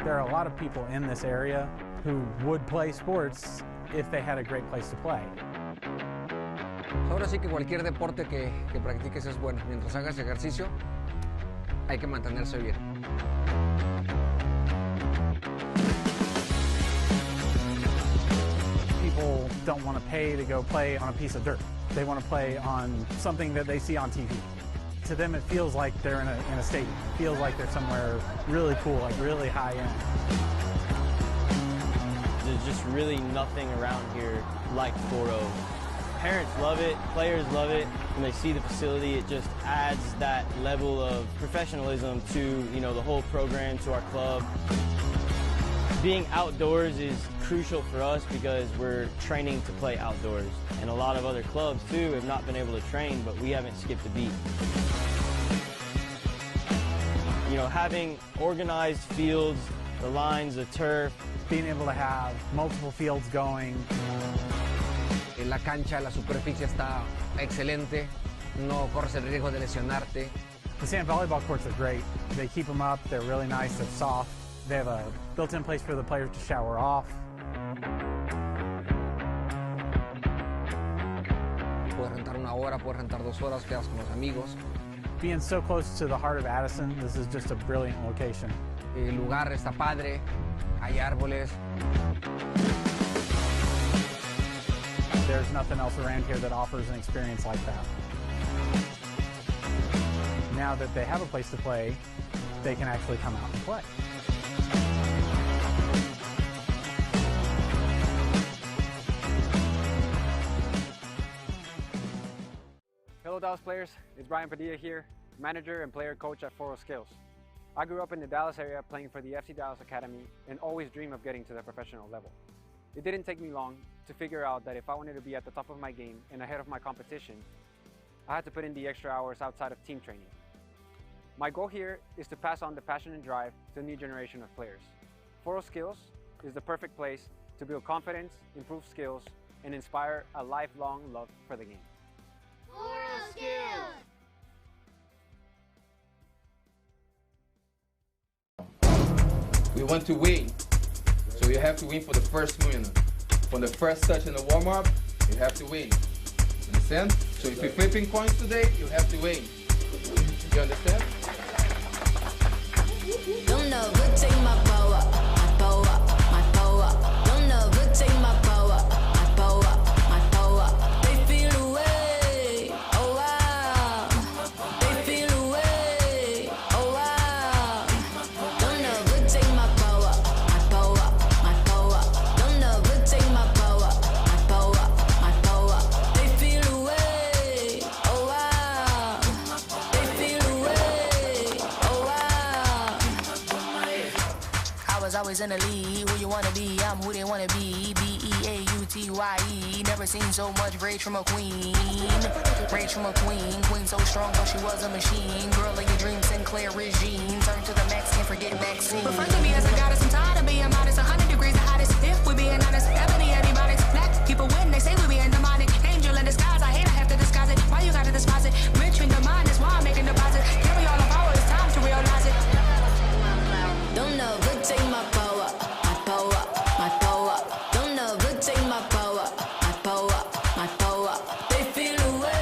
There are a lot of people in this area who would play sports if they had a great place to play. Ahora sí que cualquier deporte que practiques es bueno. Mientras hagas ejercicio, hay que mantenerse bien. People don't want to pay to go play on a piece of dirt. They want to play on something that they see on TV. To them, it feels like they're in a stadium. It feels like they're somewhere really cool, like really high end. There's just really nothing around here like Foro. Parents love it, players love it. When they see the facility, it just adds that level of professionalism to, you know, the whole program, to our club. Being outdoors is crucial for us because we're training to play outdoors. And a lot of other clubs, too, have not been able to train, but we haven't skipped a beat. You know, having organized fields, the lines, the turf. Being able to have multiple fields going. La cancha, la superficie está excelente. No corres el riesgo de lesionarte. The sand volleyball courts are great. They keep them up. They're really nice. They're soft. They have a built-in place for the players to shower off. Puedes rentar una hora, puedes rentar 2 horas, quedas con los amigos. Being so close to the heart of Addison, this is just a brilliant location. El lugar está padre, hay árboles. There's nothing else around here that offers an experience like that. Now that they have a place to play, they can actually come out and play. Hello Dallas players, it's Brian Padilla here, manager and player coach at Foro Skills. I grew up in the Dallas area playing for the FC Dallas Academy and always dreamed of getting to the professional level. It didn't take me long to figure out that if I wanted to be at the top of my game and ahead of my competition, I had to put in the extra hours outside of team training. My goal here is to pass on the passion and drive to a new generation of players. Foro Skills is the perfect place to build confidence, improve skills, and inspire a lifelong love for the game. Foro Skills! We want to win, so you have to win for the first minute. From the first touch in the warm-up, you have to win. Understand? So if you're flipping coins today, you have to win. You understand? Don't know, good take my power, my power, my power. Don't know, good take my power, my power, my power. They feel away, oh wow. They feel away, oh wow. Don't know, good take my power, my power, my power. Don't know, good take my power, my power, my power. They feel away, oh wow. They feel away, oh wow. I was always in the league. Who you wanna be? I'm who they wanna be. B-E-A-U-T-Y-E. Never seen so much rage from a queen. Rage from a queen. Queen so strong, thought she was a machine. Girl of your dreams, Sinclair regime. Turn to the max and forget vaccine. Refer to me as a goddess. I'm tired of being modest. 100 degrees the hottest. If we being honest, ebony antibiotics. Black people win. They say we being demonic. Angel in disguise. I hate I have to disguise it. Why you gotta despise it? Rich in the mind is why I'm making deposit. Give me all the power. It's time to realize it. Don't know, good take my power, my power, my power. Don't know, good take my power, my power, my power. They feel away.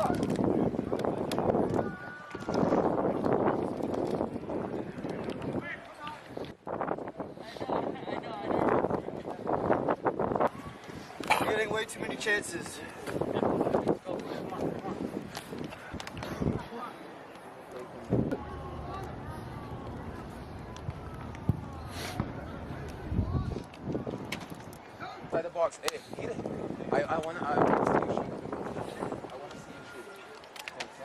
Getting way too many chances. Inside the box. Hey, hit it. I want to see you shoot. I want to see you shoot.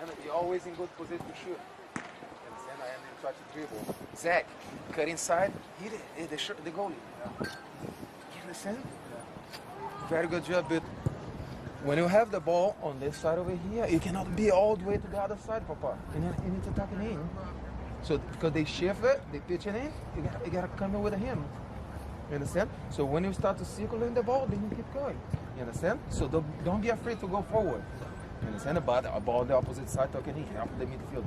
Understand? You're always in good position to shoot. Understand? I am in try to dribble. Zach, cut inside. Hit it. Hey, the goalie. You understand? Very good job, but when you have the ball on this side over here, you cannot be all the way to the other side, Papa. You need to tuck it in. So because they shift it, they pitch it in, you gotta come in with him. You understand? So when you start to circle in the ball, then you keep going. You understand? So don't be afraid to go forward. You understand? But a ball on the opposite side, tuck it in, help the midfield.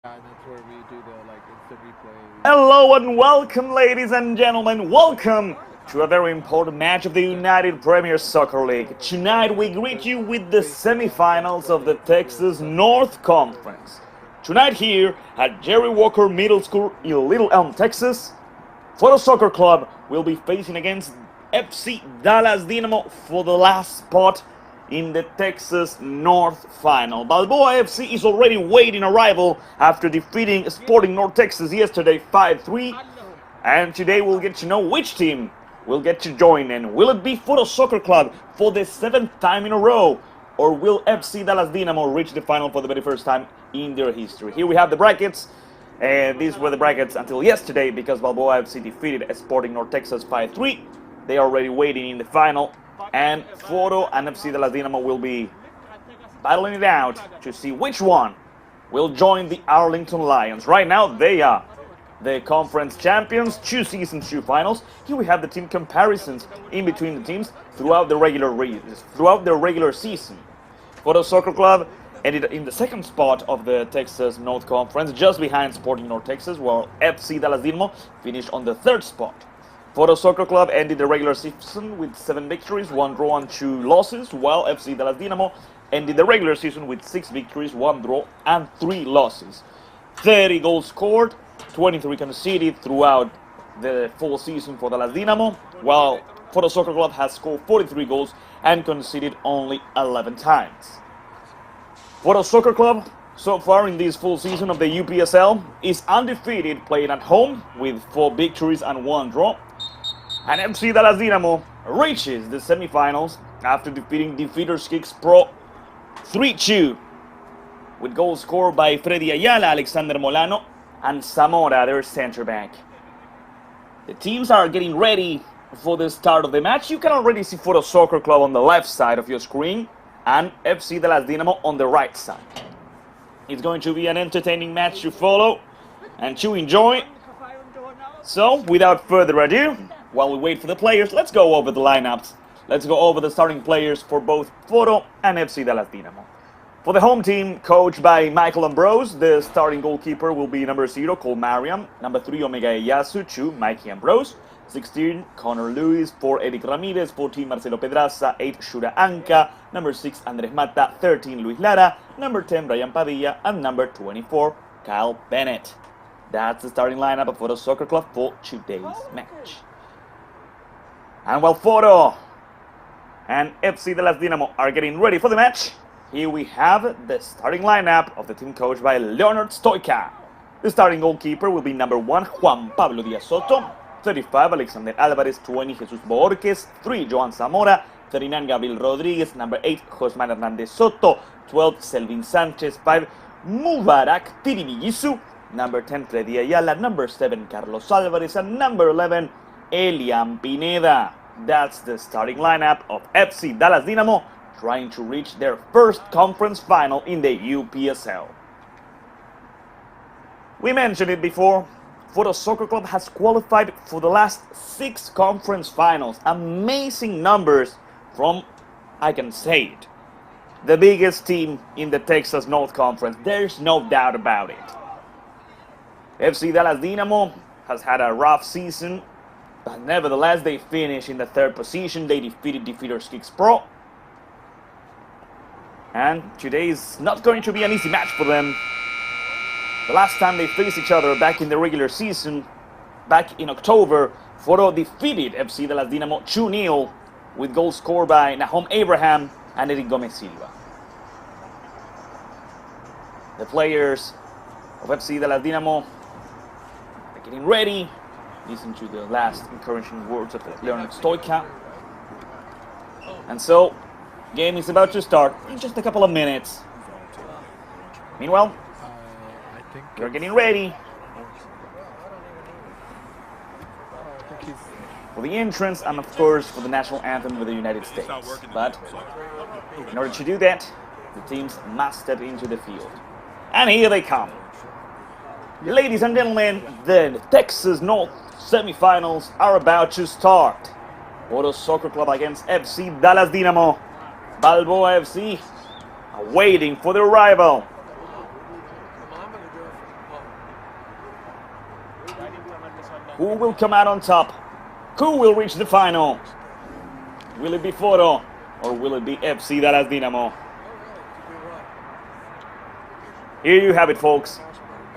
And that's where we do the instant replay. Hello and welcome, ladies and gentlemen. Welcome to a very important match of the United Premier Soccer League. Tonight we greet you with the semifinals of the Texas North Conference. Tonight here at Jerry Walker Middle School in Little Elm, Texas, Foro Soccer Club will be facing against FC Dallas Dynamo for the last spot in the Texas North Final. Balboa FC is already waiting arrival after defeating Sporting North Texas yesterday 5-3. And today we'll get to know which team will get to join in. Will it be Foro Soccer Club for the 7th time in a row? Or will FC Dallas Dynamo reach the final for the very first time in their history? Here we have the brackets. And these were the brackets until yesterday because Balboa FC defeated Sporting North Texas 5-3. They are already waiting in the final. And Foro and FC Dallas Dynamo will be battling it out to see which one will join the Arlington Lions. Right now, they are the conference champions, 2 seasons, 2 finals. Here we have the team comparisons in between the teams throughout the regular season. Foro Soccer Club ended in the 2nd spot of the Texas North Conference, just behind Sporting North Texas, while FC Dallas Dynamo finished on the 3rd spot. Foro Soccer Club ended the regular season with 7 victories, 1 draw and 2 losses, while FC Dallas Dynamo ended the regular season with 6 victories, 1 draw and 3 losses. 30 goals scored, 23 conceded throughout the full season for Dallas Dynamo, while Foro Soccer Club has scored 43 goals and conceded only 11 times. Foro Soccer Club, so far in this full season of the UPSL, is undefeated, playing at home with 4 victories and 1 draw. And FC Dallas Dynamo reaches the semifinals after defeating Defeaters Kicks Pro 3-2 with goals scored by Freddy Ayala, Alexander Molano, and Zamora, their center back. The teams are getting ready for the start of the match. You can already see Foro Soccer Club on the left side of your screen and FC Dallas Dynamo on the right side. It's going to be an entertaining match to follow and to enjoy. So, without further ado, while we wait for the players, let's go over the lineups. Let's go over the starting players for both Foro and FC Dallas Dynamo. For the home team, coached by Michael Ambrose, the starting goalkeeper will be number 0, Cole Mariam, number 3, Omega Eyasu, 2, Mikey Ambrose, 16, Connor Lewis, 4, Eric Ramirez, 14, Marcelo Pedraza, 8, Shura Anca, number 6, Andres Mata, 13, Luis Lara, number 10, Brian Padilla, and number 24, Kyle Bennett. That's the starting lineup of Foro Soccer Club for today's match. And while Foro and FC Dallas Dynamo are getting ready for the match, here we have the starting lineup of the team coached by Leonard Stoica. The starting goalkeeper will be number 1, Juan Pablo Diaz Soto, 35, Alexander Alvarez, 20, Jesus Borges, 3, Joan Zamora, 39, Gabriel Rodriguez, number 8, Josman Hernandez Soto, 12, Selvin Sanchez, 5, Mubarak Tiribigisu, number 10, Freddy Ayala, number 7, Carlos Alvarez, and number 11, Elian Pineda. That's the starting lineup of FC Dallas Dynamo trying to reach their first conference final in the UPSL. We mentioned it before, Foro Soccer Club has qualified for the last 6 conference finals. Amazing numbers from, I can say it, the biggest team in the Texas North Conference. There's no doubt about it. FC Dallas Dynamo has had a rough season, but nevertheless they finished in the 3rd position. They defeated Defeaters Kicks Pro. And today is not going to be an easy match for them. The last time they faced each other back in the regular season, back in October, Foro defeated FC Dallas Dynamo 2-0 with goals scored by Nahom Abraham and Eric Gomez Silva. The players of FC Dallas Dynamo are getting ready. Listen to the last encouraging words of Leonard Stoica. And so, game is about to start in just a couple of minutes. Meanwhile, we're getting ready for the entrance and of course for the national anthem of the United States. But in order to do that, the teams must step into the field. And here they come. Ladies and gentlemen, the Texas North semifinals are about to start. Foro Soccer Club against FC Dallas Dynamo. Balboa FC are waiting for their rival. Who will come out on top? Who will reach the final? Will it be Foro or will it be FC Dallas Dynamo? Here you have it, folks.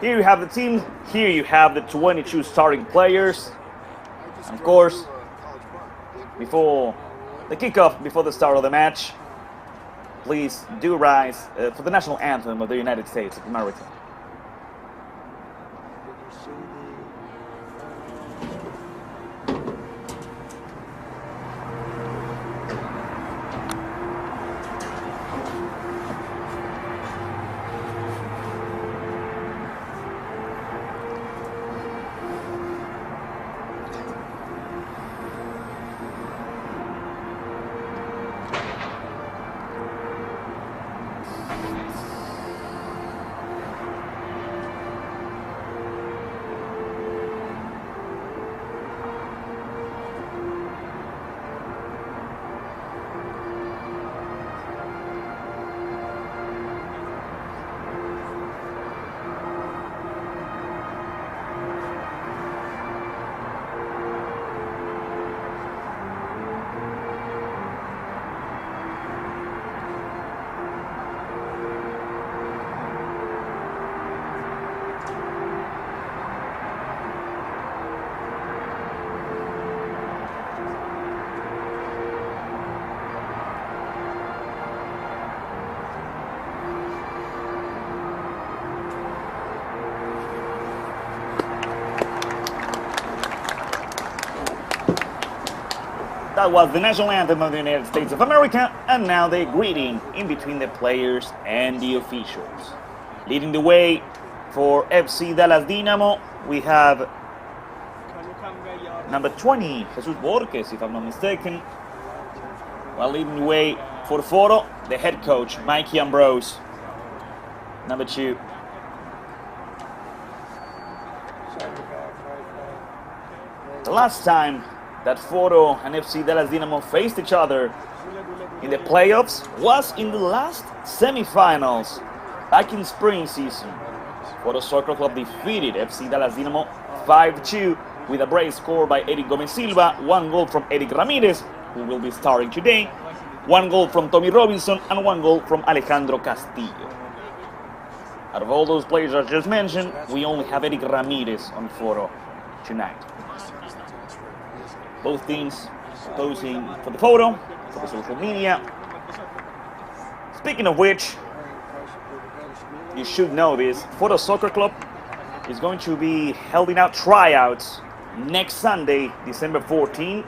Here you have the team. Here you have the 22 starting players. And of course, before the kickoff, before the start of the match, please do rise for the national anthem of the United States of America. That was the national anthem of the United States of America, and now they're greeting in between the players and the officials. Leading the way for FC Dallas Dynamo, we have number 20, Jesus Borges, if I'm not mistaken. While leading the way for Foro, the head coach, Mikey Ambrose. Number 2. The last time that Foro and FC Dallas Dynamo faced each other in the playoffs was in the last semifinals back in spring season. Foro Soccer Club defeated FC Dallas Dynamo 5-2 with a brace score by Eric Gomez Silva, 1 goal from Eric Ramirez, who will be starting today, 1 goal from Tommy Robinson, and 1 goal from Alejandro Castillo. Out of all those players I just mentioned, we only have Eric Ramirez on Foro tonight. Both teams posing for the photo, for the social media. Speaking of which, you should know this, Foro Soccer Club is going to be holding out tryouts next Sunday, December 14,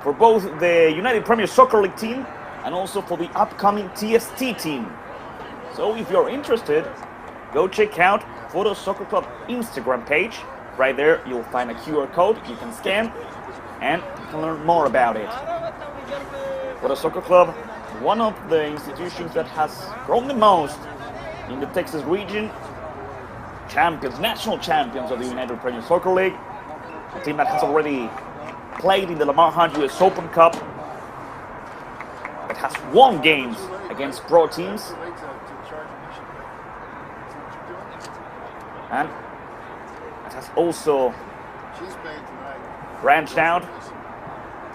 for both the United Premier Soccer League team and also for the upcoming TST team. So if you're interested, go check out Foro Soccer Club Instagram page. Right there, you'll find a QR code you can scan. and you can learn more about it. Foro Soccer Club, one of the institutions that has grown the most in the Texas region. Champions, national champions of the United Premier Soccer League. A team that has already played in the Lamar Hunt US Open Cup. That has won games against pro teams. And it has also branched out,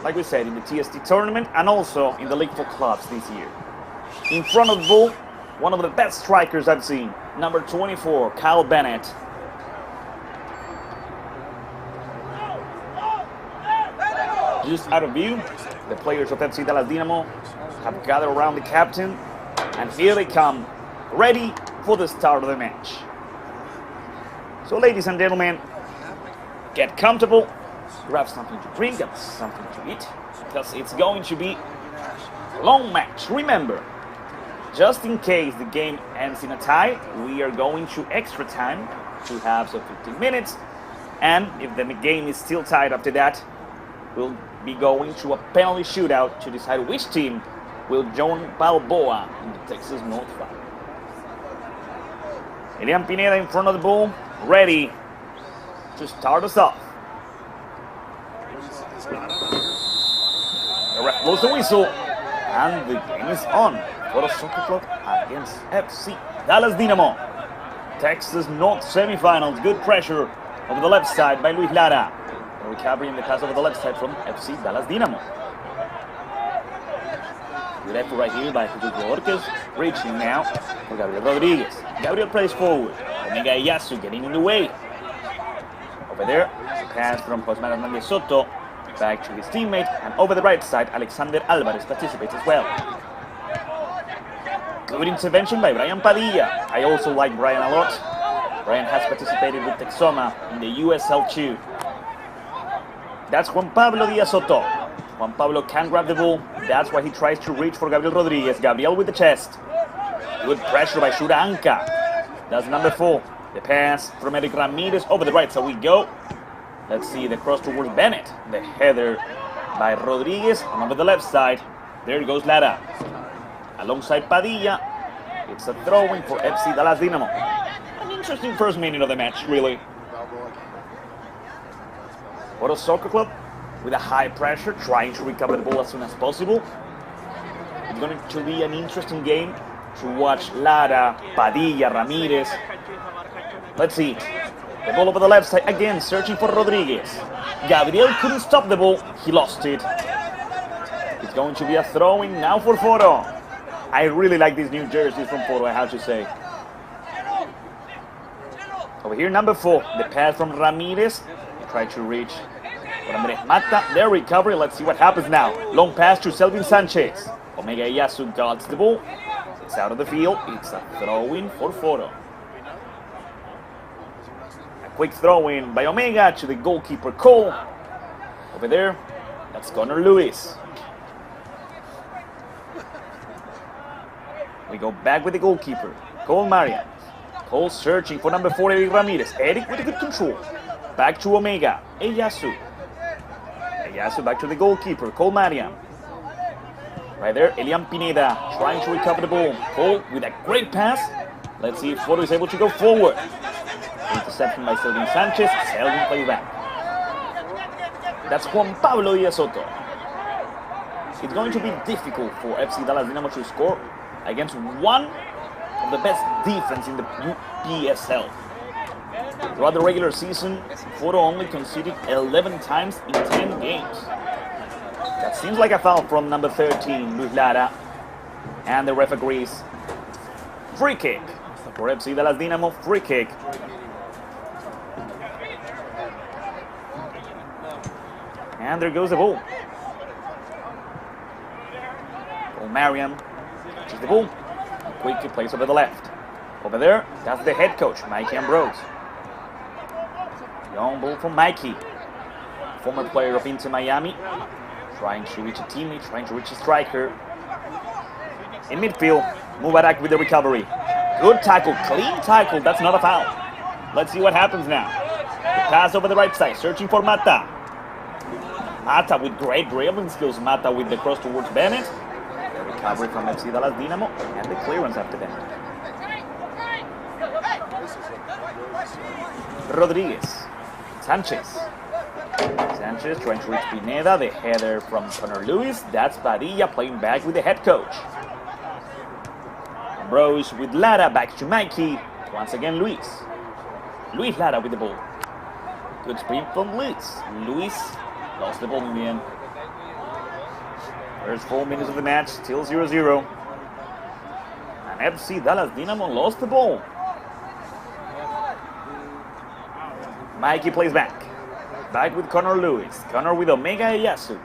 like we said, in the TST tournament and also in the League for Clubs this year. In front of the ball, one of the best strikers I've seen, number 24, Kyle Bennett. Just out of view, the players of FC Dallas Dynamo have gathered around the captain, and here they come, ready for the start of the match. So ladies and gentlemen, get comfortable, grab something to drink and something to eat, because it's going to be a long match. Remember, just in case the game ends in a tie, we are going to extra time, 2 halves of 15 minutes, and if the game is still tied after that, we'll be going to a penalty shootout to decide which team will join Balboa in the Texas North Fight. Elian Pineda in front of the ball, ready to start us off. The ref blows the whistle, and the game is on. Foro Soccer Club against FC Dallas Dynamo. Texas North semifinals. Good pressure over the left side by Luis Lara. A recovery in the pass over the left side from FC Dallas Dynamo. Good effort right here by Jesus Borges. Reaching now for Gabriel Rodriguez. Gabriel plays forward. Omega Iyasu getting in the way. Over there, a pass from Josman Hernandez Soto. Back to his teammate. And over the right side, Alexander Alvarez participates as well. Good intervention by Brian Padilla. I also like Brian a lot. Brian has participated with Texoma in the USL 2. That's Juan Pablo Diaz Soto. Juan Pablo can grab the ball. That's why he tries to reach for Gabriel Rodriguez. Gabriel with the chest. Good pressure by Shura Anka. That's number 4. The pass from Eric Ramirez over the right. So we go. Let's see the cross towards Bennett. The header by Rodriguez. And over the left side, there goes Lara. Alongside Padilla, it's a throw-in for FC Dallas Dynamo. An interesting first minute of the match, really. Foro Soccer Club with a high pressure, trying to recover the ball as soon as possible. It's going to be an interesting game to watch Lara, Padilla, Ramirez. Let's see. The ball over the left side again, searching for Rodriguez. Gabriel couldn't stop the ball. He lost it. It's going to be a throw-in now for Foro. I really like these new jerseys from Foro, I have to say. Over here, number 4, the pass from Ramirez. He tried to reach for Andres Mata. Their recovery, let's see what happens now. Long pass to Selvin Sanchez. Omega Iyasu guards the ball. It's out of the field. It's a throw-in for Foro. A quick throw-in by Omega to the goalkeeper Cole. Over there, that's Connor Lewis. We go back with the goalkeeper, Cole Marian. Cole searching for number 4, Eric Ramirez. Eric with a good control. Back to Omega, Iyasu. Iyasu back to the goalkeeper, Cole Marian. Right there, Elian Pineda trying to recover the ball. Cole with a great pass. Let's see if Foro is able to go forward. Interception by Selvin Sanchez. Selvin plays back. That's Juan Pablo Diaz Soto. It's going to be difficult for FC Dallas Dynamo to score against one of the best defense in the UPSL. Throughout the regular season, Foro only conceded 11 times in 10 games. That seems like a foul from number 13, Luis Lara. And the ref agrees. Free kick for FC Dallas Dynamo, free kick. And there goes the ball. Mariam catches the ball and quickly plays over the left. Over there, that's the head coach, Mikey Ambrose. Long ball from Mikey, former player of Inter Miami, trying to reach a teammate, trying to reach a striker. In midfield, Mubarak with the recovery. Good tackle, clean tackle, that's not a foul. Let's see what happens now. The pass over the right side, searching for Mata. Mata with great dribbling skills. Mata with the cross towards Bennett. The recovery from FC Dallas Dynamo and the clearance after that. Rodriguez. Sanchez. Sanchez trying to reach Pineda. The header from Connor Lewis. That's Padilla playing back with the head coach. Ambrose with Lara. Back to Mikey. Once again, Luis. Luis Lara with the ball. Good sprint from Luis. Luis lost the ball in the end. First 4 minutes of the match, still 0-0. And FC Dallas Dynamo lost the ball. Mikey plays back. Back with Connor Lewis. Connor with Omega Eyasu.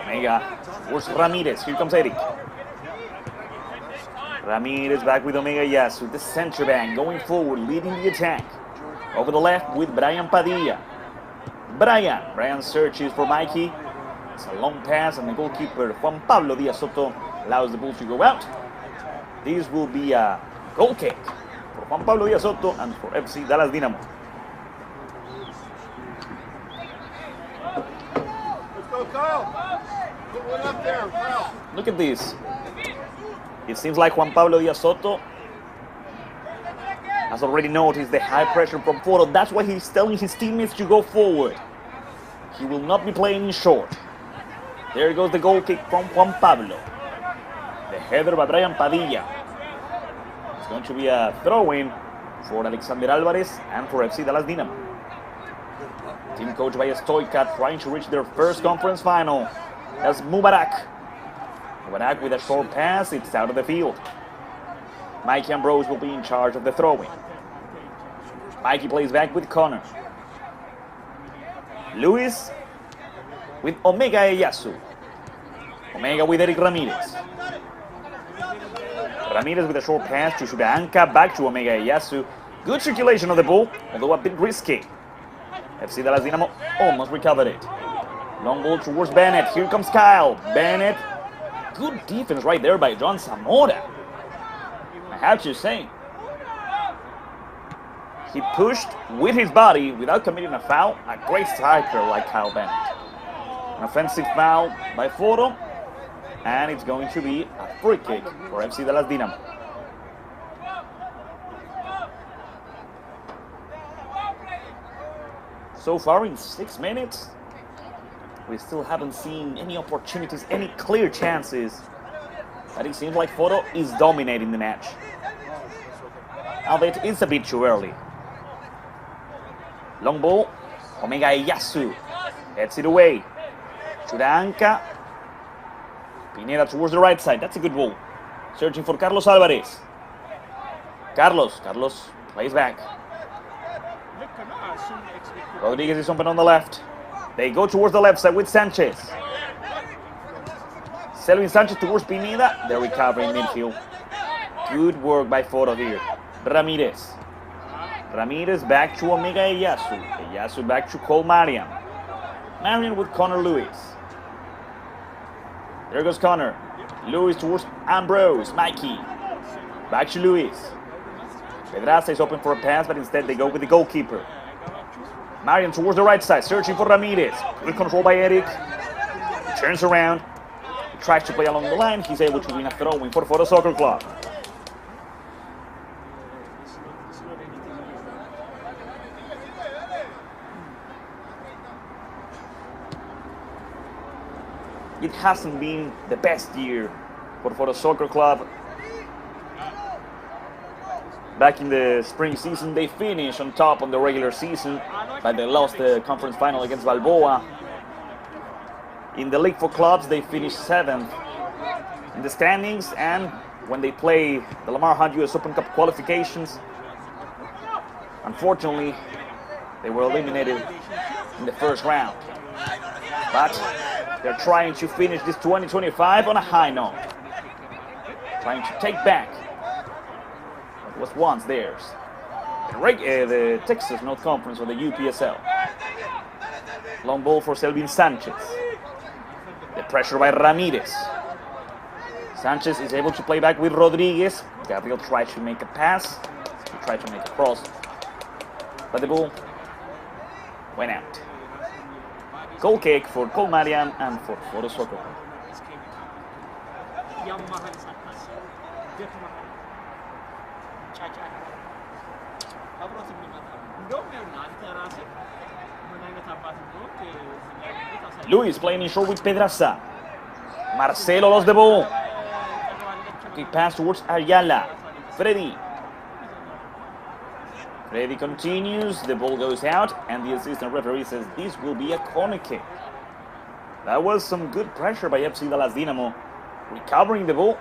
Omega towards Ramirez. Here comes Eric. Ramirez back with Omega Eyasu. The center back going forward, leading the attack. Over the left with Brian Padilla. Brian searches for Mikey. It's a long pass and the goalkeeper Juan Pablo Díaz Soto allows the ball to go out. This will be a goal kick for Juan Pablo Díaz Soto and for FC Dallas Dynamo. Let's go, Kyle. Put one up there, Kyle. Look at this. It seems like Juan Pablo Díaz Soto has already noticed the high pressure from Foro. That's why he's telling his teammates to go forward. He will not be playing in short. There goes the goal kick from Juan Pablo. The header by Brian Padilla. It's going to be a throw-in for Alexander Alvarez and for FC Dallas Dynamo. Team coached by Stoica trying to reach their first conference final. That's Mubarak. Mubarak with a short pass, it's out of the field. Mikey Ambrose will be in charge of the throw-in. Mikey plays back with Connor. Luis with Omega Eyasu. Omega with Eric Ramirez. Ramirez with a short pass to Shubanka, back to Omega Eyasu. Good circulation of the ball, although a bit risky. FC Dallas Dynamo almost recovered it. Long ball towards Bennett. Here comes Kyle. Bennett. Good defense right there by John Zamora. I have to say. He pushed with his body without committing a foul. A great striker like Kyle Bennett. An offensive foul by Foro. And it's going to be a free kick for FC Dallas Dynamo. So far in 6 minutes, we still haven't seen any opportunities, any clear chances. But it seems like Foro is dominating the match. Albeit it's a bit too early. Long ball, Omega Eyasu heads it away. Churanka. Pineda towards the right side, that's a good ball. Searching for Carlos Alvarez. Carlos plays back. Rodriguez is open on the left. They go towards the left side with Sanchez. Selvin Sanchez towards Pineda. They're recovering midfield. Good work by Foro here. Ramirez. Ramirez back to Omega Eyasu. Eyasu back to Cole Mariam. Mariam with Connor Lewis. There goes Connor. Lewis towards Ambrose. Mikey. Back to Lewis. Pedraza is open for a pass, but instead they go with the goalkeeper. Mariam towards the right side, searching for Ramirez. Good control by Eric. Turns around. He tries to play along the line. He's able to win a throw-in for Foro Soccer Club. It hasn't been the best year for Foro Soccer Club. Back in the spring season, they finished on top on the regular season, but they lost the conference final against Balboa. In the league for clubs, they finished 7th in the standings, and when they play the Lamar Hunt US Open Cup qualifications, unfortunately, they were eliminated in the first round. But they're trying to finish this 2025 on a high note, trying to take back what was once theirs. The Texas North Conference or the UPSL. Long ball for Selvin Sanchez. The pressure by Ramirez. Sanchez is able to play back with Rodriguez. Gabriel tried to make a pass. He tried to make a cross. But the ball went out. Goal kick for Colmarian and for Foro Soccer. Luis playing in short with Pedraza. Marcelo lost the ball. Quick pass towards Ayala. Freddy. Freddy continues, the ball goes out, and the assistant referee says this will be a corner kick. That was some good pressure by FC Dallas Dynamo, recovering the ball,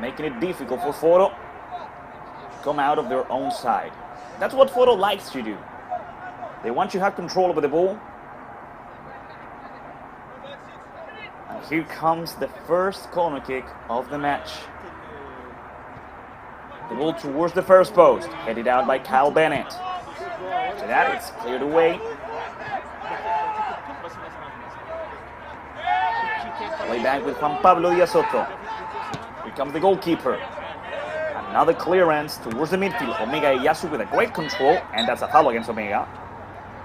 making it difficult for Foro to come out of their own side. That's what Foro likes to do. They want you to have control over the ball. And here comes the first corner kick of the match. The ball towards the first post, headed out by Kyle Bennett. After that, it's cleared away. Play back with Juan Pablo Diaz Soto. Here comes the goalkeeper. Another clearance towards the midfield. Omega Iyasu with a great control, and that's a foul against Omega.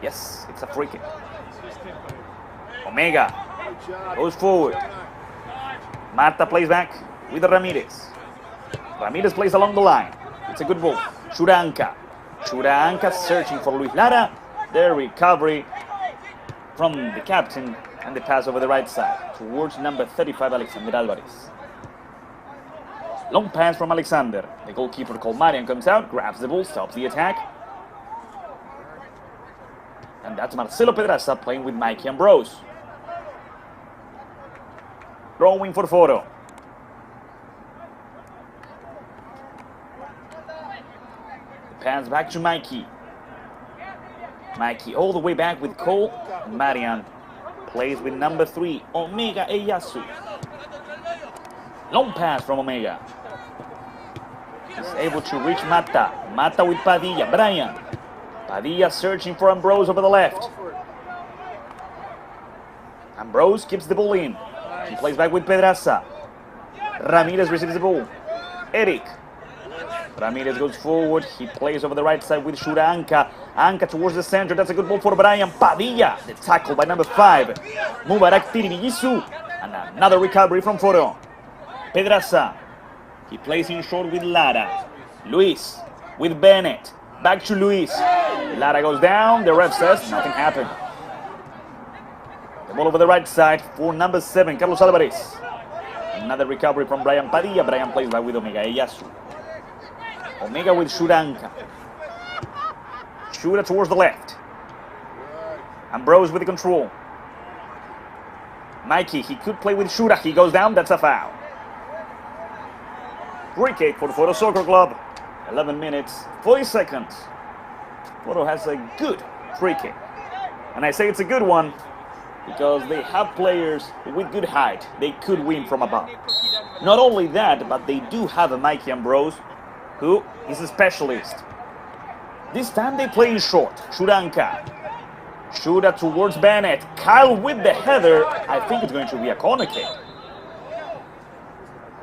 Yes, it's a free kick. Omega goes forward. Marta plays back with Ramirez. Ramirez plays along the line. It's a good ball. Churanka. Churanka searching for Luis Lara. The recovery from the captain and the pass over the right side towards number 35, Alexander Alvarez. Long pass from Alexander. The goalkeeper Colmarian comes out, grabs the ball, stops the attack. And that's Marcelo Pedraza playing with Mikey Ambrose. Throwing for Foro. Pass back to Mikey. Mikey all the way back with Cole. Marian plays with number 3, Omega Iyasu. Long pass from Omega. He's able to reach Mata. Mata with Padilla. Brian. Padilla searching for Ambrose over the left. Ambrose keeps the ball in. He plays back with Pedraza. Ramirez receives the ball. Eric. Ramirez goes forward. He plays over the right side with Shura Anka. Anka towards the center. That's a good ball for Brian. Padilla. The tackle by number 5. Mubarak Tirimiyisu. And another recovery from Foro. Pedraza. He plays in short with Lara. Luis with Bennett. Back to Luis. Lara goes down. The ref says nothing happened. The ball over the right side for number 7, Carlos Alvarez. Another recovery from Brian Padilla. Brian plays back with Omega Iyasu. Omega with Shuranka. Shura towards the left. Ambrose with the control. Mikey, he could play with Shura. He goes down. That's a foul. Free kick for the Foro Soccer Club. 11 minutes, 40 seconds. Foro has a good free kick. And I say it's a good one because they have players with good height. They could win from above. Not only that, but they do have a Mikey Ambrose, who is a specialist. This time they play in short. Shuranka. Shura towards Bennett. Kyle with the header. I think it's going to be a corner kick.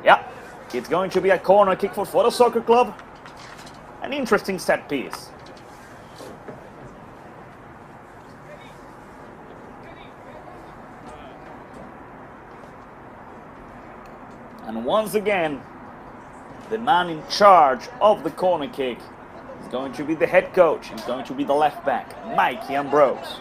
Yeah, it's going to be a corner kick for Foro Soccer Club. An interesting set piece. And once again, the man in charge of the corner kick is going to be the head coach. He's going to be the left back, Mikey Ambrose.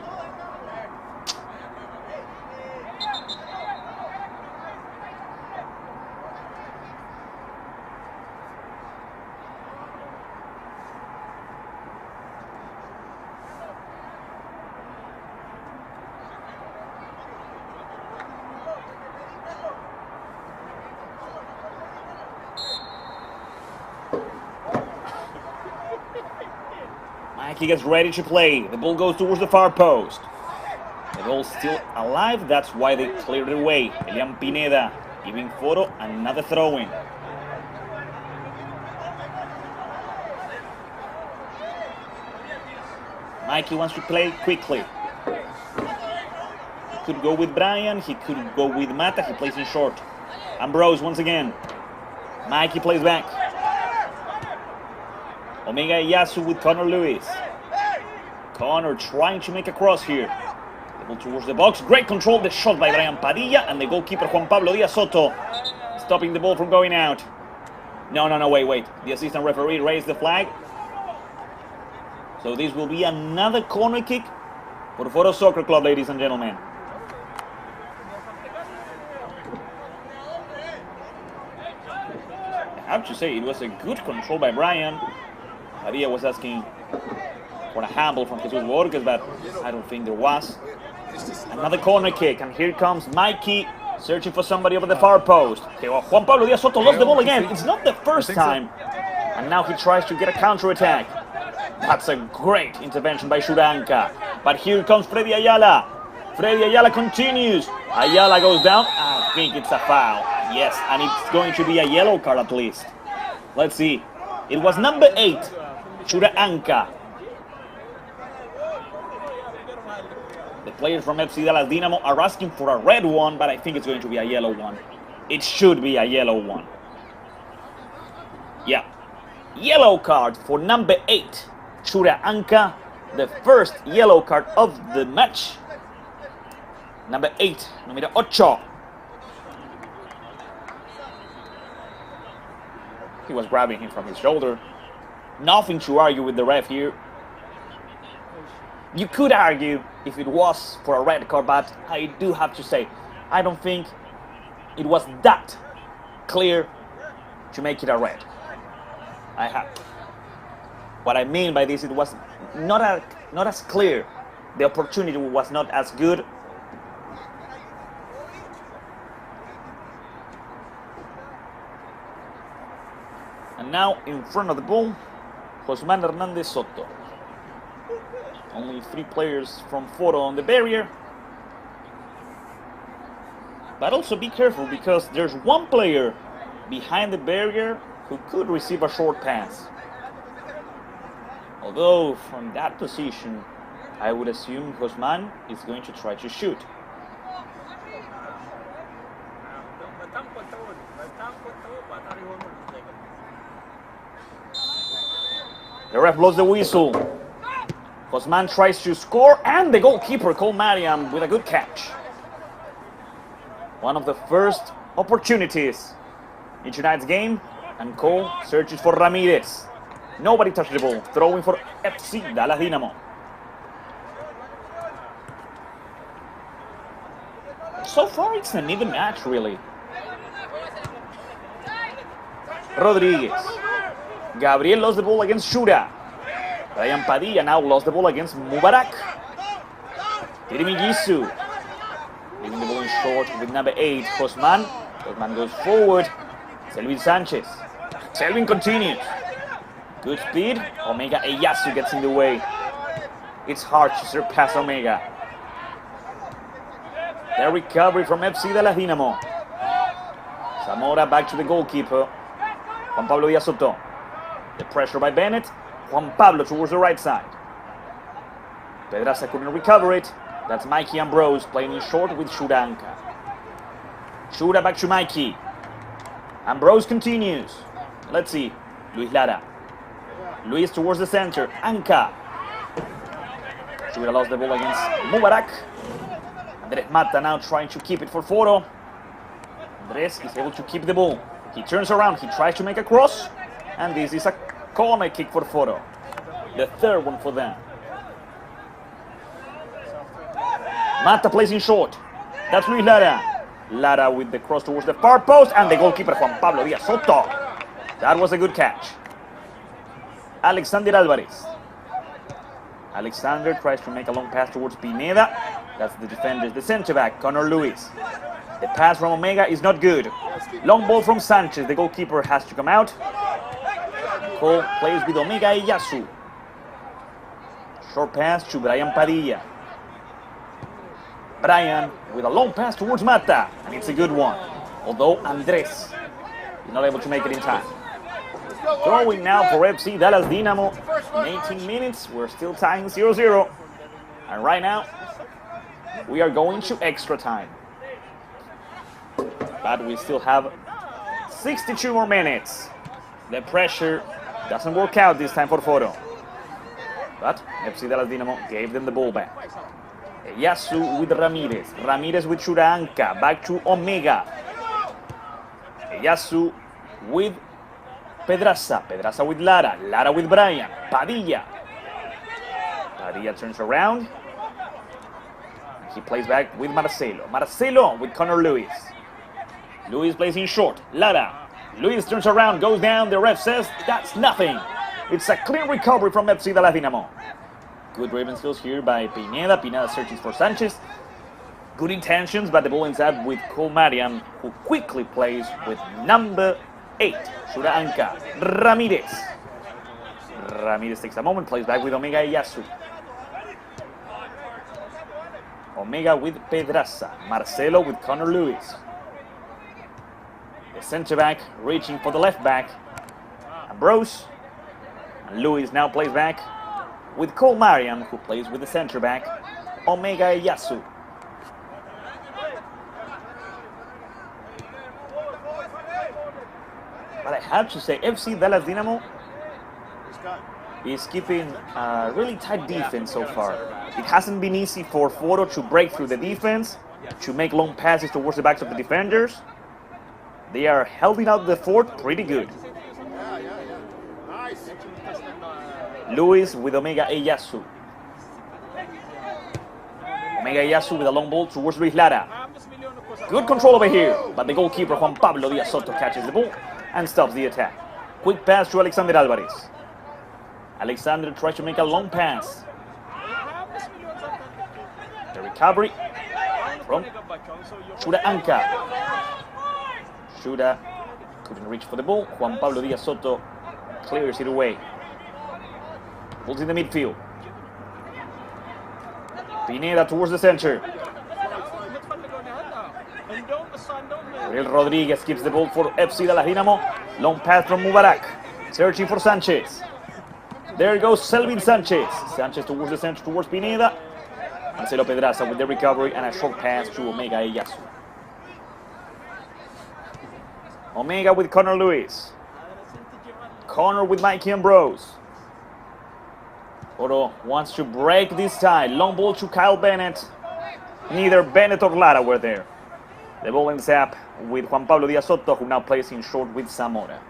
He gets ready to play. The ball goes towards the far post. The ball's still alive. That's why they cleared it away. Elian Pineda giving Foro another throw-in. Mikey wants to play quickly. He could go with Brian. He could go with Mata. He plays in short. Ambrose once again. Mikey plays back. Omega Iyasu with Connor Lewis. Connor trying to make a cross here. The ball towards the box. Great control. The shot by Brian Padilla. And the goalkeeper, Juan Pablo Díaz Soto, stopping the ball from going out. No, wait. The assistant referee raised the flag. So this will be another corner kick for the Foro Soccer Club, ladies and gentlemen. I have to say, it was a good control by Brian. Padilla was asking for a handball from Jesus Borges, but I don't think there was. Another corner kick, and here comes Mikey searching for somebody over the far post. Okay, well, Juan Pablo Díaz Soto lost the ball again. It's not the first time. And now he tries to get a counter-attack. That's a great intervention by Shuranka. But here comes Freddy Ayala. Freddy Ayala continues. Ayala goes down. I think it's a foul. Yes, and it's going to be a yellow card at least. Let's see. It was number 8, Shuranka. The players from FC Dallas Dynamo are asking for a red one, but I think it's going to be a yellow one. It should be a yellow one. Yeah. Yellow card for number 8, Shuranka. The first yellow card of the match. Number 8, número 8. He was grabbing him from his shoulder. Nothing to argue with the ref here. You could argue if it was for a red card, but I do have to say, I don't think it was that clear to make it a red. What I mean by this, it was not as clear. The opportunity was not as good. And now in front of the ball, Josman Hernandez Soto. Only 3 players from Foro on the barrier. But also be careful, because there's 1 player behind the barrier who could receive a short pass. Although from that position, I would assume Josman is going to try to shoot. The ref blows the whistle. Josman tries to score, and the goalkeeper, Cole Mariam, with a good catch. One of the first opportunities in tonight's game, and Cole searches for Ramirez. Nobody touched the ball, throwing for FC Dallas Dynamo. So far, it's an even match, really. Rodriguez. Gabriel lost the ball against Shura. Brian Padilla now lost the ball against Mubarak. Tirimigisu. Leaving the ball in short with number 8, Josman. Josman goes forward. Selvin Sanchez. Selvin continues. Good speed. Omega Eyasu gets in the way. It's hard to surpass Omega. The recovery from FC Dallas Dynamo. Zamora back to the goalkeeper, Juan Pablo Díaz Soto. The pressure by Bennett. Juan Pablo towards the right side. Pedraza couldn't recover it. That's Mikey Ambrose playing in short with Shuranka. Shura back to Mikey. Ambrose continues. Let's see. Luis Lara. Luis towards the center. Anka. Shura lost the ball against Mubarak. Andres Mata now trying to keep it for Foro. Andres is able to keep the ball. He turns around. He tries to make a cross. And this is a corner kick for Foro. The third one for them. Mata plays in short. That's Luis Lara. Lara with the cross towards the far post. And the goalkeeper, Juan Pablo Díaz Soto. That was a good catch. Alexander Alvarez. Alexander tries to make a long pass towards Pineda. That's the defender, the center back, Connor Lewis. The pass from Omega is not good. Long ball from Sanchez. The goalkeeper has to come out. Cole plays with Omega Eyasu. Short pass to Brian Padilla. Brian with a long pass towards Mata. And it's a good one. Although Andres is not able to make it in time. Throwing now for FC Dallas Dynamo. In 18 minutes, we're still tying 0-0. And right now, we are going to extra time. But we still have 62 more minutes. The pressure doesn't work out this time for Foro. But FC Dallas Dynamo gave them the ball back. Eyasu with Ramirez. Ramirez with Shuraanka. Back to Omega. Eyasu with Pedraza. Pedraza with Lara. Lara with Brian. Padilla. Padilla turns around. He plays back with Marcelo. Marcelo with Connor Lewis. Lewis plays in short. Lara. Lewis turns around, goes down. The ref says that's nothing. It's a clean recovery from FC de la Dynamo. Good driven skills here by Pineda. Pineda searching for Sanchez. Good intentions, but the ball ends up with Cole Mariam, who quickly plays with number 8, Shuraanka. Ramirez. Ramirez takes a moment, plays back with Omega Eyasu. Omega with Pedraza. Marcelo with Connor Lewis. The center back reaching for the left back. Ambrose. And Lewis now plays back with Cole Mariam, who plays with the center back, Omega Eyasu. But I have to say, FC Dallas Dynamo is keeping a really tight defense so far. It hasn't been easy for Foro to break through the defense, to make long passes towards the backs of the defenders. They are holding out the fort pretty good. Lewis with Omega Eyasu. Omega Eyasu with a long ball towards Luis Lara. Good control over here, but the goalkeeper Juan Pablo Díaz Soto catches the ball and stops the attack. Quick pass to Alexander Alvarez. Alexander tries to make a long pass. The recovery from Shuraanka. Shura couldn't reach for the ball. Juan Pablo Díaz Soto clears it away. Ball's in the midfield. Pineda towards the center. Gabriel Rodriguez keeps the ball for FC de la Dynamo. Long pass from Mubarak. Searching for Sanchez. There goes Selvin Sanchez. Sanchez towards the center, towards Pineda. Marcelo Pedraza with the recovery and a short pass to Omega Eyasu. Omega with Connor Lewis. Connor with Mikey Ambrose. Foro wants to break this tie. Long ball to Kyle Bennett. Neither Bennett or Lara were there. The ball ends up with Juan Pablo Díaz Soto, who now plays in short with Zamora.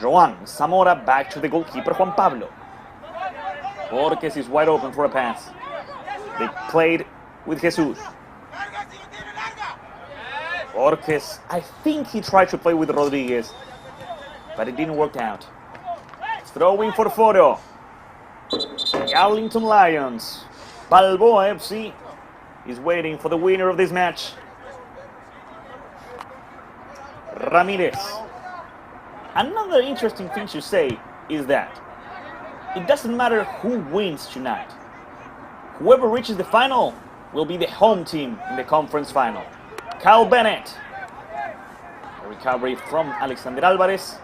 Joan Zamora back to the goalkeeper Juan Pablo. Borges is wide open for a pass. They played with Jesus. Borges, I think he tried to play with Rodriguez, but it didn't work out. Throwing for Foro. Arlington Lions. Balboa FC is waiting for the winner of this match. Ramirez. Another interesting thing to say is that it doesn't matter who wins tonight. Whoever reaches the final will be the home team in the conference final. Kyle Bennett. A recovery from Alexander Alvarez.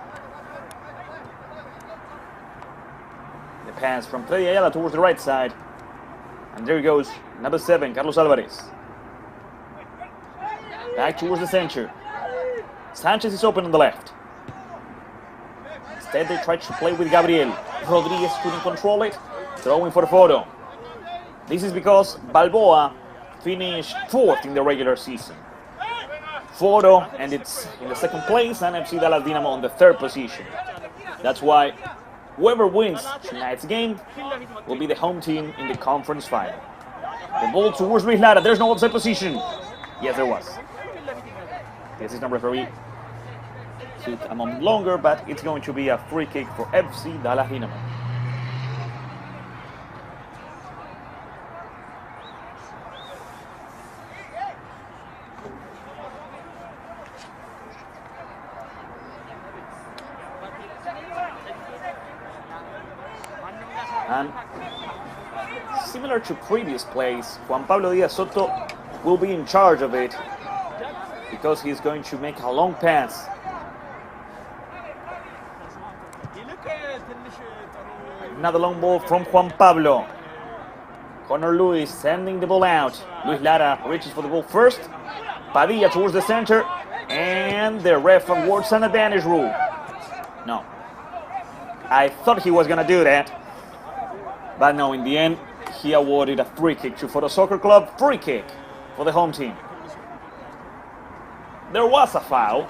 The pass from Freddy Ayala towards the right side. And there goes number 7, Carlos Alvarez. Back towards the center. Sanchez is open on the left. Instead, they tried to play with Gabriel. Rodriguez couldn't control it. Throwing for Foro. This is because Balboa finished 4th in the regular season. Foro ended in the 2nd place and FC Dallas Dynamo on the 3rd position. That's why whoever wins tonight's game will be the home team in the conference final. The ball towards Luis Lara. There's no offside position. Yes, there was. The assistant referee took a moment longer, but it's going to be a free kick for FC Dallas Dynamo. And similar to previous plays, Juan Pablo Díaz Soto will be in charge of it because he's going to make a long pass. Another long ball from Juan Pablo. Connor Lewis sending the ball out. Luis Lara reaches for the ball first. Padilla towards the center. And the ref awards an advantage rule. No. I thought he was going to do that. But no, in the end, he awarded a free kick to Foro Soccer Club. Free kick for the home team. There was a foul,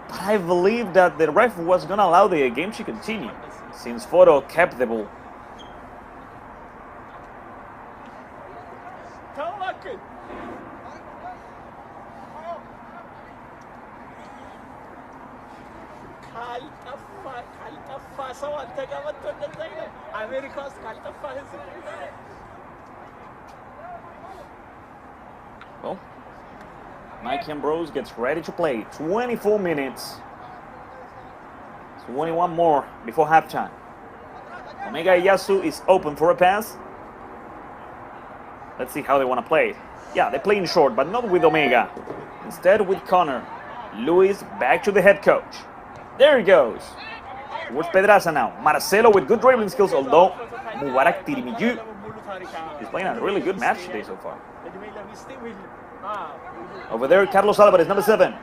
but I believe that the ref was going to allow the game to continue since Foro kept the ball. Well, Mike Ambrose gets ready to play. 24 minutes. 21 more before halftime. Omega Iyasu is open for a pass. Let's see how they want to play it. Yeah, they play in short, but not with Omega. Instead with Connor. Luis back to the head coach. There he goes. Towards Pedraza now. Marcelo with good dribbling skills, although Mubarak Tirimiyu is playing a really good match today so far. Over there, Carlos Alvarez, number 7.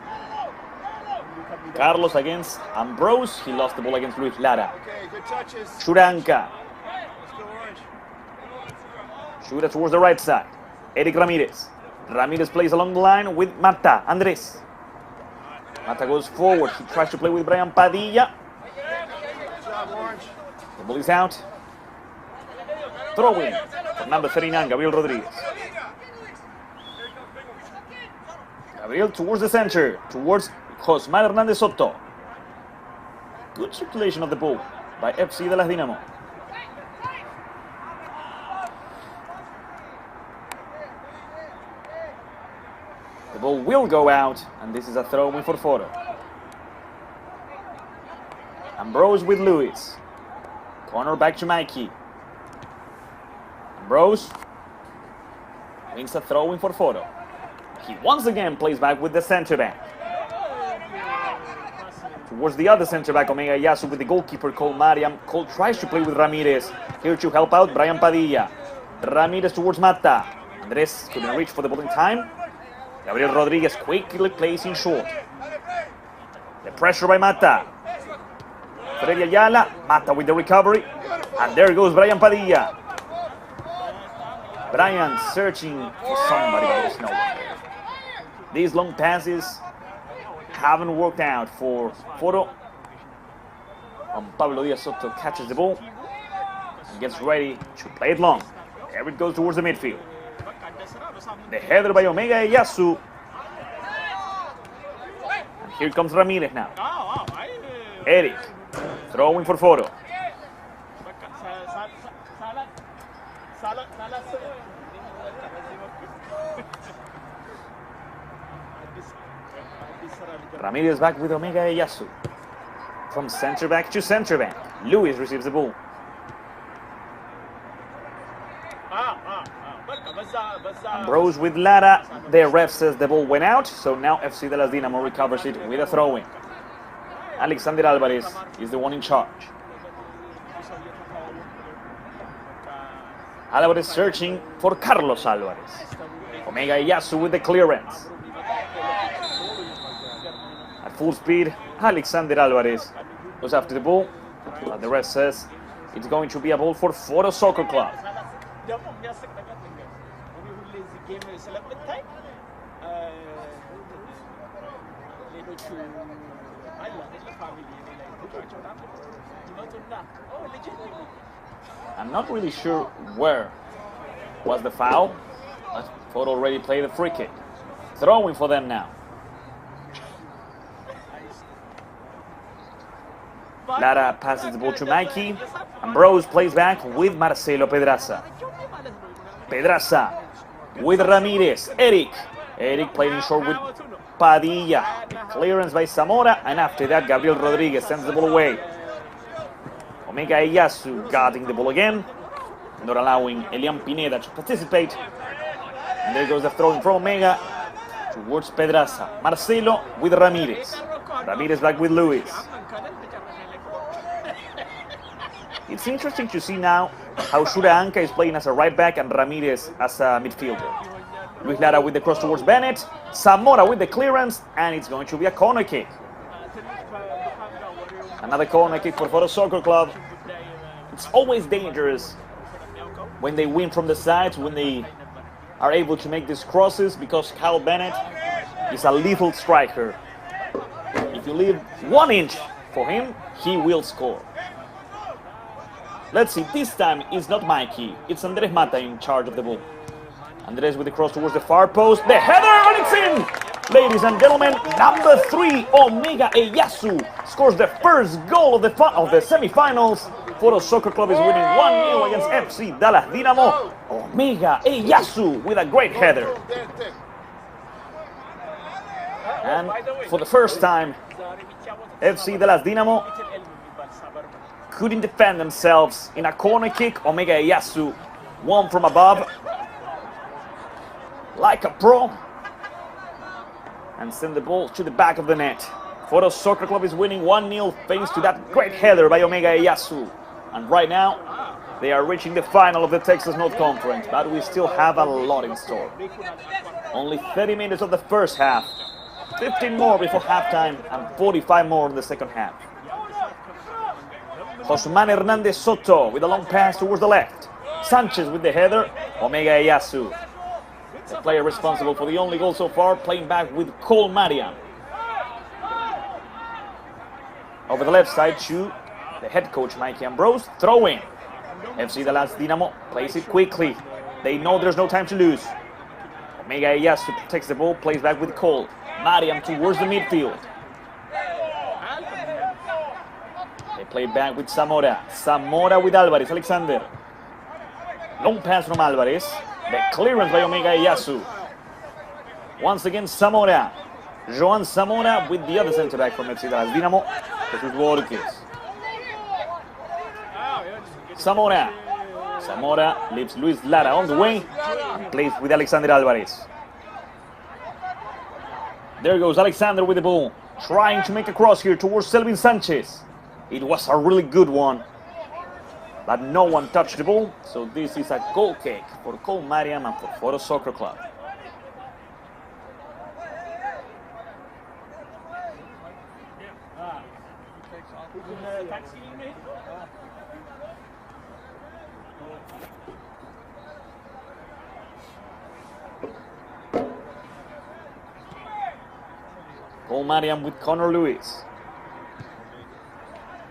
Carlos against Ambrose. He lost the ball against Luis Lara. Churanka. Shooter towards the right side. Eric Ramirez. Ramirez plays along the line with Mata. Andres. Mata goes forward. He tries to play with Brian Padilla. The ball is out. Throw-in for number 39, Gabriel Rodriguez. Gabriel towards the center, towards Josmar Hernandez Soto. Good circulation of the ball by FC de las Dynamo. The ball will go out, and this is a throw-in for Foro. Ambrose with Luis. Corner back to Mikey. Ambrose wins a throw-in for Foro. He once again plays back with the center back. Towards the other center back, Omega Iyasu with the goalkeeper Cole Mariam. Cole tries to play with Ramirez. Here to help out Brian Padilla. Ramirez towards Mata. Andres couldn't reach for the ball in time. Gabriel Rodriguez quickly plays in short. The pressure by Mata. Freddy Ayala. Mata with the recovery. And there goes Brian Padilla. Brian searching for somebody, but there's no one there. These long passes haven't worked out for Foro. Pablo Diaz Soto catches the ball and gets ready to play it long. There it goes towards the midfield. The header by Omega Iyasu. And here comes Ramirez now. Eric throwing for Foro. Ramirez back with Omega Iyasu. From center back to center back. Luis receives the ball. Ambrose with Lara. The ref says the ball went out, so now FC de las Dynamo recovers it with a throw-in. Alexander Alvarez is the one in charge. Alvarez searching for Carlos Alvarez. Omega Iyasu with the clearance. At full speed, Alexander Alvarez goes after the ball, but the ref says it's going to be a ball for Foro Soccer Club. I'm not really sure where was the foul, but Foro already played the free kick. Throwing for them now. Lara passes the ball to Mikey. Ambrose plays back with Marcelo Pedraza. Pedraza with Ramirez. Eric playing in short with Padilla. Clearance by Zamora, and after that Gabriel Rodriguez sends the ball away. Omega Iyasu guarding the ball again, not allowing Elian Pineda to participate. And there goes the throw from Omega towards Pedraza. Marcelo with Ramirez. Ramirez back with Luis. It's interesting to see now how Shura Anka is playing as a right back and Ramirez as a midfielder. Luis Lara with the cross towards Bennett. Zamora with the clearance, and it's going to be a corner kick. Another corner kick for Foro Soccer Club. It's always dangerous when they win from the sides, when they are able to make these crosses, because Kyle Bennett is a lethal striker. If you leave 1 inch for him, he will score. Let's see, this time it's not Mikey, it's Andres Mata in charge of the ball. Andres with the cross towards the far post, the header, and it's in! Ladies and gentlemen, number 3, Omega Ieyasu, scores the first goal of the semi-finals. Foro Soccer Club is winning 1-0 against FC Dallas Dynamo. Omega Ieyasu with a great header. And for the first time, FC Dallas Dynamo couldn't defend themselves in a corner kick. Omega Ieyasu won from above like a pro and send the ball to the back of the net. Foro Soccer Club is winning 1-0 thanks to that great header by Omega Ieyasu. And right now, they are reaching the final of the Texas North Conference, but we still have a lot in store. Only 30 minutes of the first half, 15 more before halftime, and 45 more in the second half. Josman Hernandez Soto with a long pass towards the left. Sanchez with the header, Omega Ieyasu. The player responsible for the only goal so far, playing back with Cole Mariam. Over the left side to the head coach, Mikey Ambrose, throw in. FC Dallas Dynamo plays it quickly. They know there's no time to lose. Omega Ieyasu protects the ball, plays back with Cole. Mariam towards the midfield. They play back with Zamora. Zamora with Alvarez, Alexander. Long pass from Alvarez. The clearance by Omega Ieyasu. Once again, Zamora. Joan Zamora with the other center-back from FC Dallas Dynamo. Jesus Borges. Zamora. Zamora leaves Luis Lara on the wing and plays with Alexander Alvarez. There goes Alexander with the ball, trying to make a cross here towards Selvin Sanchez. It was a really good one, but no one touched the ball, so this is a goal kick for Cole Mariam and for Foro Soccer Club. Cole Mariam with Connor Lewis.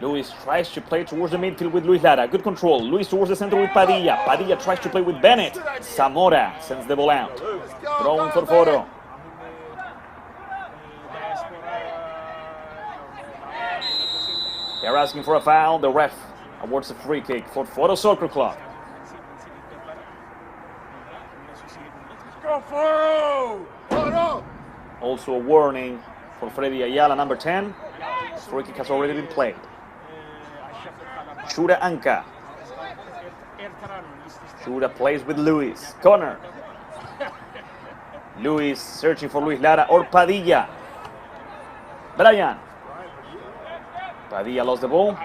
Lewis tries to play towards the midfield with Luis Lara. Good control. Luis towards the center with Padilla. Padilla tries to play with Bennett. Zamora sends the ball out. Throwing for Foro. They're asking for a foul. The ref awards a free kick for Foro Soccer Club. Go Foro! Foro! Also a warning for Freddy Ayala, number 10. The free kick has already been played. Shura Anka. Shura plays with Luis. Connor. Luis searching for Luis Lara or Padilla. Brian. Padilla lost the ball.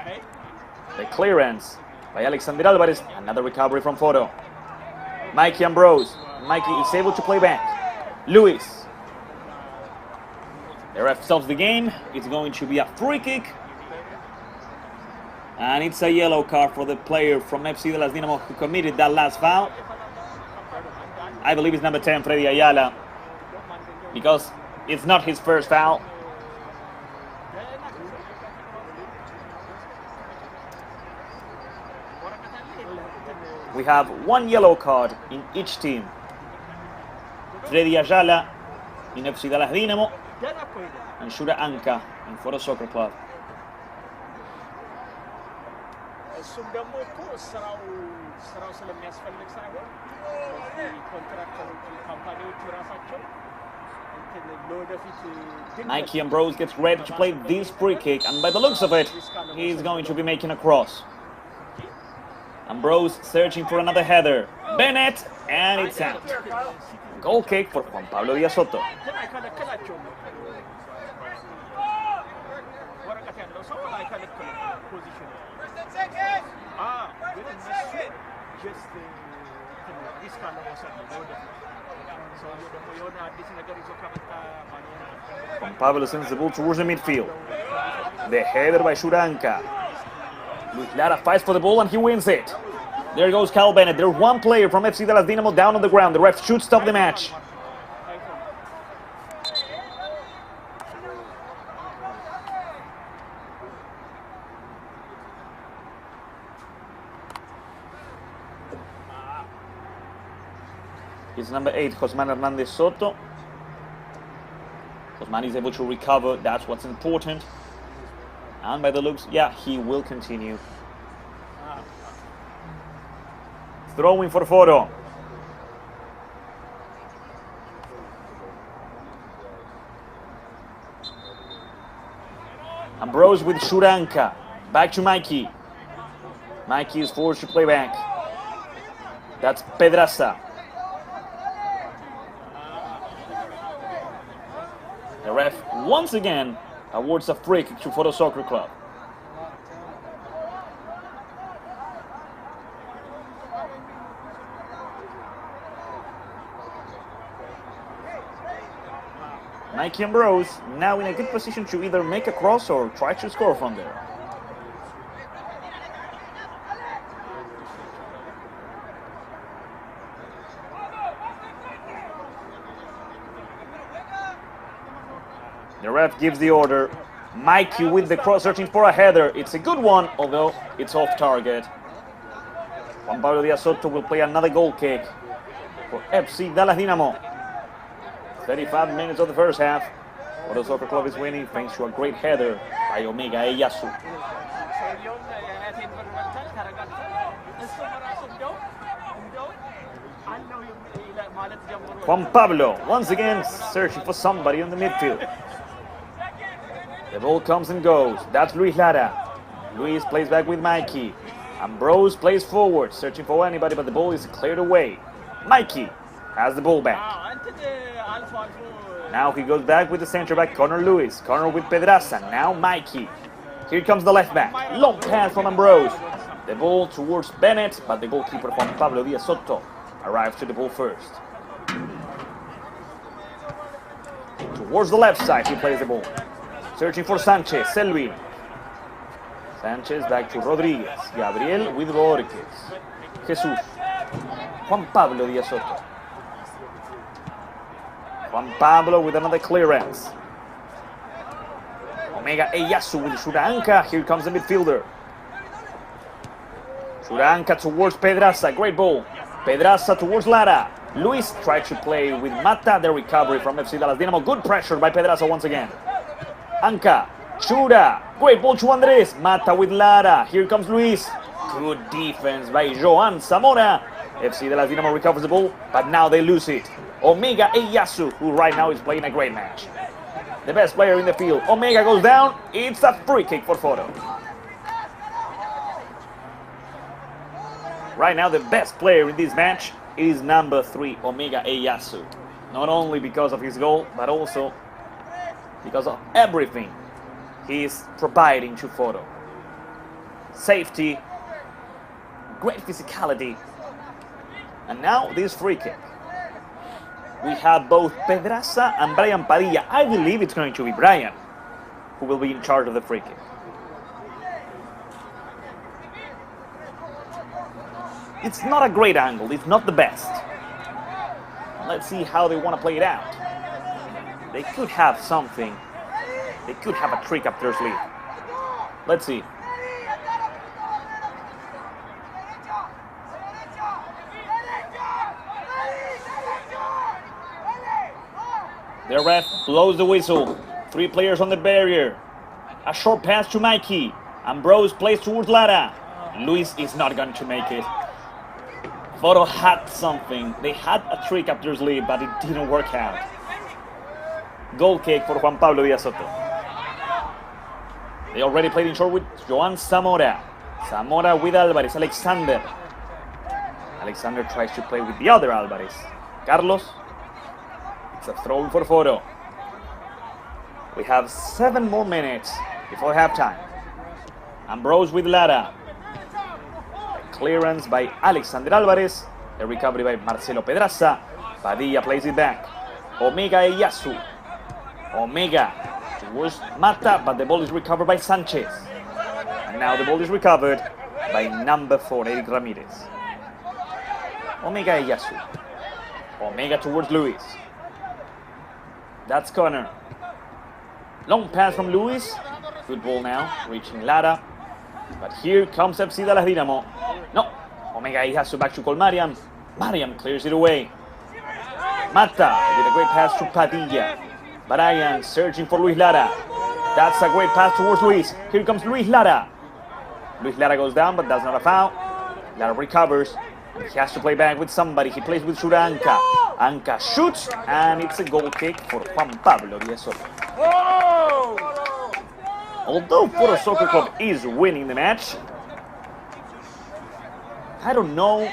The clearance by Alexander Alvarez. Another recovery from Foro. Mikey Ambrose. Mikey is able to play back. Luis. The ref stops the game. It's going to be a free kick. And it's a yellow card for the player from FC Dallas Dynamo who committed that last foul. I believe it's number 10, Freddy Ayala, because it's not his first foul. We have one yellow card in each team. Freddy Ayala in FC Dallas Dynamo and Shura Anka in Foro Soccer Club. Mikey Ambrose gets ready to play this free kick, and by the looks of it, he's going to be making a cross. Ambrose searching for another header. Bennett, and it's out. Goal kick for Juan Pablo Díaz Soto. Juan Pablo sends the ball towards the midfield. The header by Shura Anka. Luis Lara fights for the ball and he wins it. There goes Cal Bennett. There's one player from FC Dallas Dynamo down on the ground. The ref should stop the match. It's number 8, Josman Hernandez Soto. Josman is able to recover. That's what's important. And by the looks, yeah, he will continue. Throwing for Foro. Ambrose with Shuranka. Back to Mikey. Mikey is forced to play back. That's Pedraza. The ref once again awards a free kick to Foro Soccer Club. Mikey Ambrose now in a good position to either make a cross or try to score from there. The ref gives the order. Mikey with the cross, searching for a header. It's a good one, although it's off target. Juan Pablo Diaz Soto will play another goal kick for FC Dallas Dynamo. 35 minutes of the first half. Foro Soccer Club is winning thanks to a great header by Omega Eyasu. Juan Pablo once again searching for somebody on the midfield. The ball comes and goes. That's Luis Lara. Luis plays back with Mikey. Ambrose plays forward, searching for anybody, but the ball is cleared away. Mikey has the ball back. Now he goes back with the center back, Connor Lewis. Connor with Pedraza. Now Mikey. Here comes the left back. Long pass from Ambrose. The ball towards Bennett, but the goalkeeper Juan Pablo Diaz Soto arrives to the ball first. Towards the left side, he plays the ball. Searching for Sanchez, Selvin. Sanchez back to Rodriguez. Gabriel with Borges. Jesus. Juan Pablo Diaz Soto. Juan Pablo with another clearance. Omega Eyasu with Shuranka. Here comes the midfielder. Shuranka towards Pedraza. Great ball. Pedraza towards Lara. Luis tried to play with Mata. The recovery from FC Dallas Dynamo. Good pressure by Pedraza once again. Anka. Shura. Great ball to Andres. Mata with Lara. Here comes Luis. Good defense by Joan Zamora. FC Dallas Dynamo recovers the ball, but now they lose it. Omega Eyasu, who right now is playing a great match. The best player in the field. Omega goes down. It's a free kick for Foro. Right now, the best player in this match is number 3, Omega Eyasu. Not only because of his goal, but also because of everything he is providing to Foro. Safety, great physicality, and now this free kick. We have both Pedraza and Brian Padilla. I believe it's going to be Brian who will be in charge of the free kick. It's not a great angle. It's not the best. Let's see how they want to play it out. They could have something. They could have a trick up their sleeve. Let's see. The ref blows the whistle. 3 players on the barrier. A short pass to Mikey. Ambrose plays towards Lara. Luis is not going to make it. Foro had something. They had a trick up their sleeve, but it didn't work out. Goal kick for Juan Pablo Diaz Soto. They already played in short with Joan Zamora. Zamora with Alvarez. Alexander. Alexander tries to play with the other Alvarez. Carlos. It's a throw for Foro. We have 7 more minutes before halftime. Ambrose with Lara. Clearance by Alexander Alvarez. The recovery by Marcelo Pedraza. Padilla plays it back. Omega Eyasu. Omega towards Mata, but the ball is recovered by Sanchez. And now the ball is recovered by number 4, Eric Ramirez. Omega Eyasu. Omega towards Luis. That's corner. Long pass from Luis. Good ball now, reaching Lara. But here comes FC Dallas Dynamo. No, Omega Eyasu back to call Mariam. Mariam clears it away. Mata with a great pass to Padilla. Brian searching for Luis Lara. That's a great pass towards Luis. Here comes Luis Lara. Luis Lara goes down, but that's not a foul. Lara recovers. And he has to play back with somebody. He plays with Shura Anka. Anka shoots, and it's a goal kick for Juan Pablo Díaz. Although Foro Soccer Club is winning the match, I don't know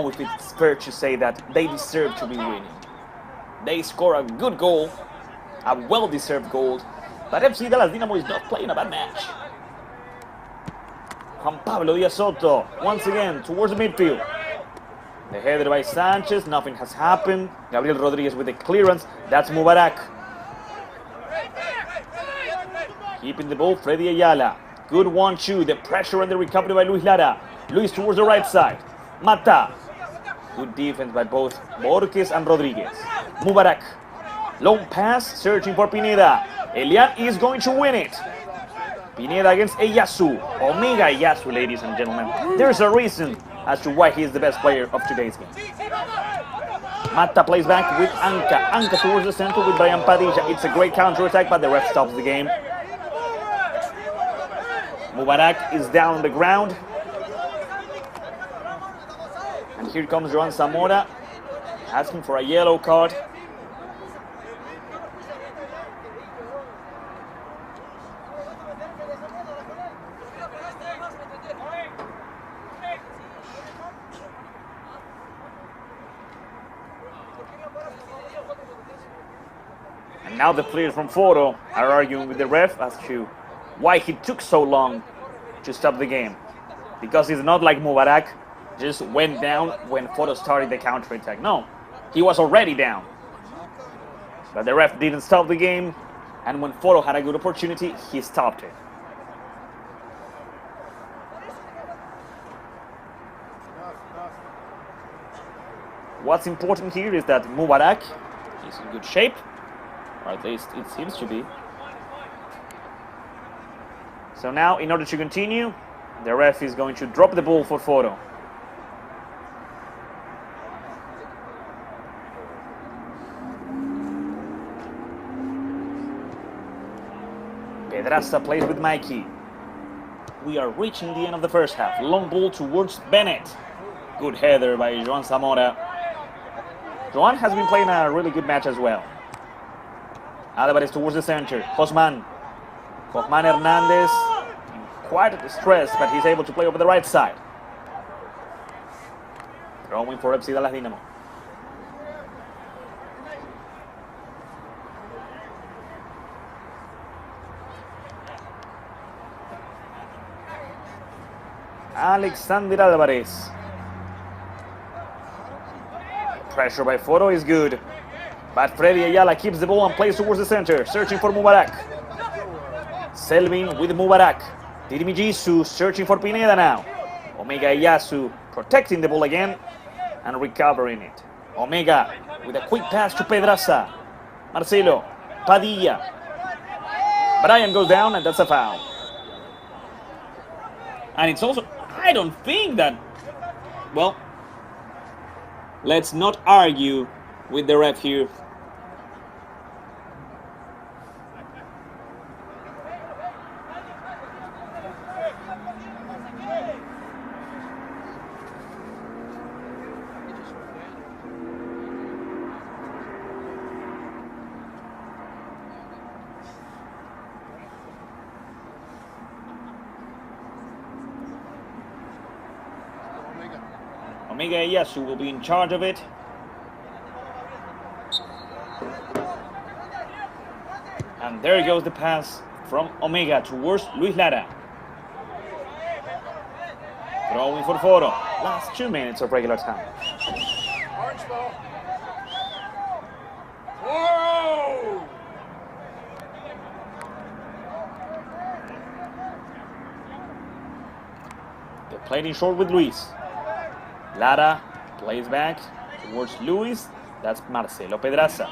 if it's fair to say that they deserve to be winning. They score a good goal, a well-deserved goal, but FC Dallas Dynamo is not playing a bad match. Juan Pablo Díaz Soto, once again, towards the midfield. The header by Sanchez, nothing has happened. Gabriel Rodriguez with the clearance, that's Mubarak. Keeping the ball, Freddy Ayala. Good 1-2, the pressure and the recovery by Luis Lara. Luis towards the right side. Mata. Good defense by both Borges and Rodriguez. Mubarak. Long pass, searching for Pineda. Elian is going to win it. Pineda against Eyasu. Omega Eyasu, ladies and gentlemen. There's a reason as to why he is the best player of today's game. Mata plays back with Anka. Anka towards the center with Brian Padilla. It's a great counter-attack, but the ref stops the game. Mubarak is down on the ground. And here comes Joan Zamora, asking for a yellow card. And now the players from Foro are arguing with the ref as to why he took so long to stop the game. Because he's not like Mubarak, just went down when Foro started the counter-attack. No, he was already down. But the ref didn't stop the game, and when Foro had a good opportunity, he stopped it. What's important here is that Mubarak is in good shape, or at least it seems to be. So now, in order to continue, the ref is going to drop the ball for Foro. Pedraza plays with Mikey. We are reaching the end of the first half. Long ball towards Bennett. Good header by Joan Zamora. Joan has been playing a really good match as well. Alvarez towards the center. Hosman Hernandez, quite stressed, but he's able to play over the right side. Throwing for FC Dallas Dynamo. Alexander Alvarez. Pressure by Foro is good, but Freddy Ayala keeps the ball and plays towards the center, searching for Mubarak. Selvin with Mubarak. Dirimijisu searching for Pineda now. Omega Eyasu protecting the ball again and recovering it. Omega with a quick pass to Pedraza. Marcelo, Padilla. Brian goes down, and that's a foul. And it's also, I don't think that, well, let's not argue with the ref here. Omega Eyasu will be in charge of it. And there goes the pass from Omega towards Luis Lara. Throwing for Foro. Last 2 minutes of regular time. Orange ball. Whoa! They played in short with Luis. Lara plays back towards Luis. That's Marcelo Pedraza.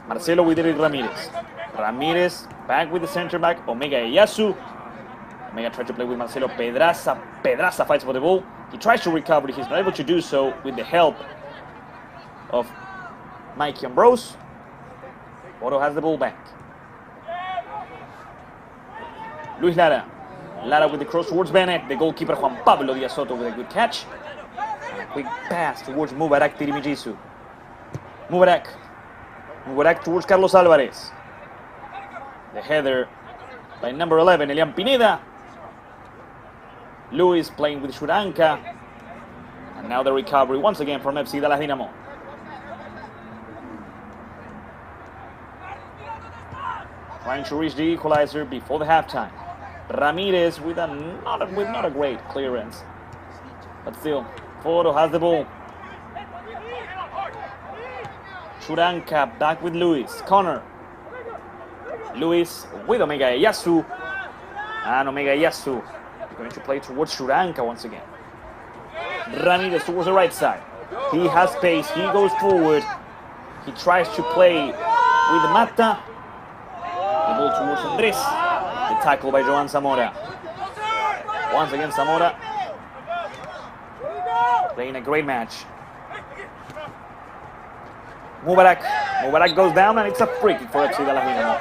Marcelo with Eric Ramirez. Ramirez back with the center back, Omega Eyasu. Omega tries to play with Marcelo Pedraza. Pedraza fights for the ball. He tries to recover. He's not able to do so with the help of Mikey Ambrose. Foro has the ball back. Luis Lara. Lara with the cross towards Bennett. The goalkeeper Juan Pablo Díaz Soto with a good catch. And a quick pass towards Mubarak Tirimijisu. Mubarak towards Carlos Alvarez. The header by number 11, Elian Pineda. Luis playing with Shuranka. And now the recovery once again from FC Dallas Dynamo. Trying to reach the equalizer before the halftime. Ramirez with not a great clearance. But still, Foro has the ball. Shuranka back with Luis. Connor. Luis with Omega Eyasu. And Omega Eyasu is going to play towards Shuranka once again. Ramirez towards the right side. He has space. He goes forward. He tries to play with Mata. The ball towards Andres. The tackle by Joan Zamora. Once again, Zamora playing a great match. Mubarak goes down, and it's a free kick for FC Dallas Dynamo.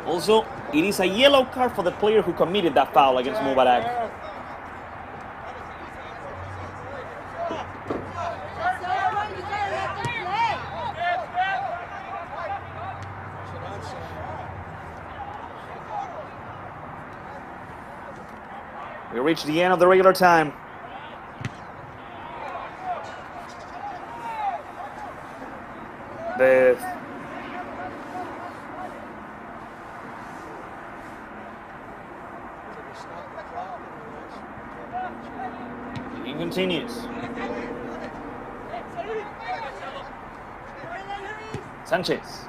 Also, it is a yellow card for the player who committed that foul against Mubarak. We reach the end of the regular time. The game continues. Sanchez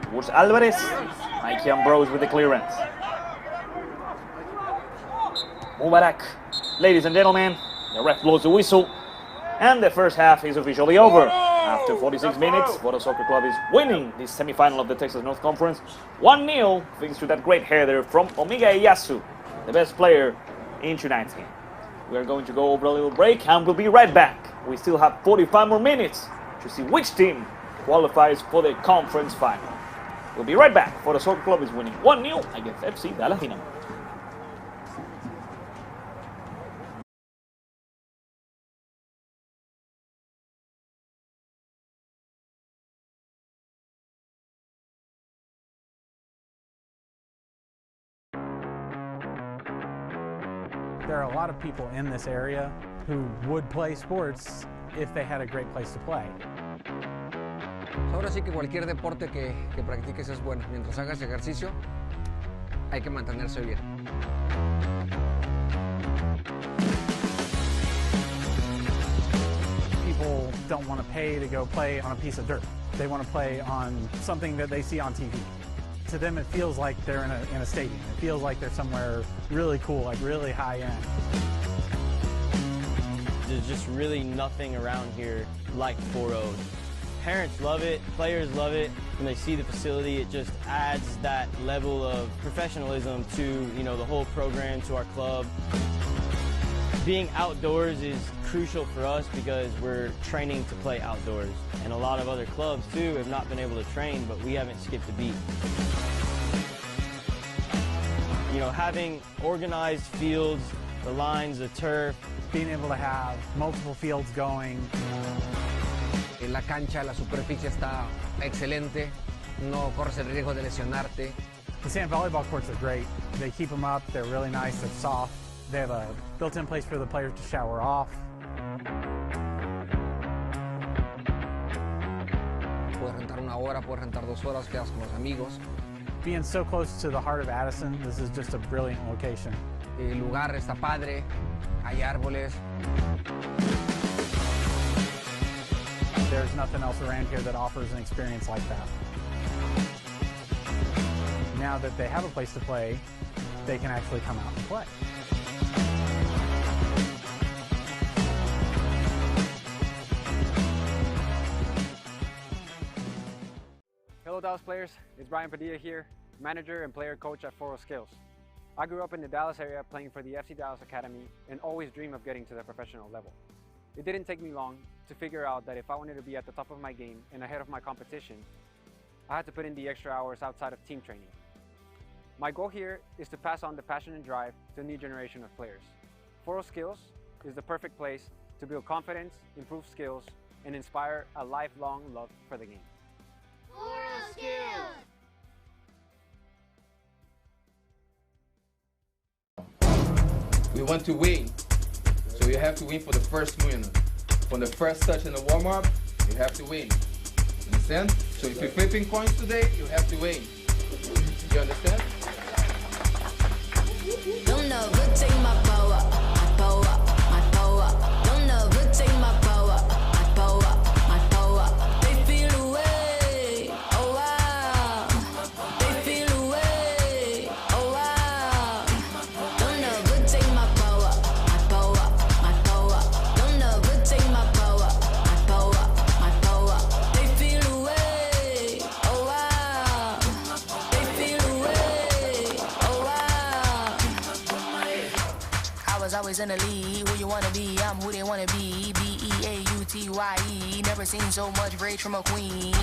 towards Alvarez. Mikey Ambrose with the clearance. Mubarak. Ladies and gentlemen, the ref blows the whistle, and the first half is officially over. After 46 minutes, Foro Soccer Club is winning this semi-final of the Texas North Conference 1-0, thanks to that great header from Omega Eyasu, the best player in tonight's game. We are going to go over a little break, and we'll be right back. We still have 45 more minutes to see which team qualifies for the conference final. We'll be right back. Foro Soccer Club is winning 1-0 against FC Dallas Dynamo. There are a lot of people in this area who would play sports if they had a great place to play. Ahora sí que cualquier deporte que practiques es bueno. Mientras hagas ejercicio, hay que mantenerse bien. People don't want to pay to go play on a piece of dirt. They want to play on something that they see on TV. To them, it feels like they're in a stadium. It feels like they're somewhere really cool, like really high end. There's just really nothing around here like Foro. Parents love it, players love it. When they see the facility, it just adds that level of professionalism to, you know, the whole program, to our club. Being outdoors is crucial for us because we're training to play outdoors. And a lot of other clubs too have not been able to train, but we haven't skipped a beat. You know, having organized fields, the lines, the turf, being able to have multiple fields going. La cancha, la superficie está excelente. No corres el riesgo de lesionarte. The sand volleyball courts are great. They keep them up. They're really nice. They're soft. They have a built-in place for the players to shower off. Puedes rentar una hora, puedes rentar 2 horas, quedas con los amigos. Being so close to the heart of Addison, this is just a brilliant location. El lugar está padre, hay árboles. There's nothing else around here that offers an experience like that. now that they have a place to play, they can actually come out and play. Hello Dallas players, it's Brian Padilla here, manager and player coach at Foro Skills. I grew up in the Dallas area playing for the FC Dallas Academy and always dreamed of getting to the professional level. It didn't take me long to figure out that if I wanted to be at the top of my game and ahead of my competition, I had to put in the extra hours outside of team training. My goal here is to pass on the passion and drive to a new generation of players. Foro Skills is the perfect place to build confidence, improve skills, and inspire a lifelong love for the game. Foro Skills! We want to win, so you have to win for the first minute. From the first touch in the warm-up, you have to win. Understand? So if you're flipping coins today, you have to win. You understand? Don't ever take my power, my power, my power. Don't ever take my power, my power, my power. They feel away, oh wow. They feel away, oh wow. Don't ever take my power, my power, my power. Don't ever take my power, my power, my power. They feel away, oh wow. They feel away, oh wow. I was always in the lead. Who you wanna be? I'm who they wanna be. B-E-A-U-T-Y-E. Never seen so much rage from a queen.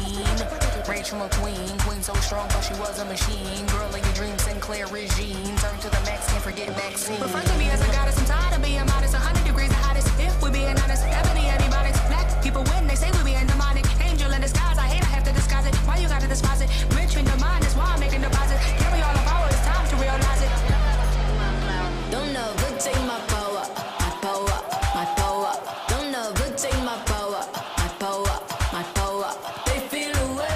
Rage from a queen. Queen so strong, thought she was a machine. Girl of your dreams, Sinclair regime. Turn to the max, can't forget vaccine. Refer to me as a goddess. I'm tired of being modest. 100 degrees the hottest. If we're being honest, ebony antibiotics. Black people win, they say we being demonic. Angel in disguise, I hate I have to disguise it. Why you gotta despise it? Rich in the mind, that's why I'm making deposits. Carry all the power, it's time to realize it. Don't ever take my power, my power, my power. Don't ever take my power, my power, my power. They feel away.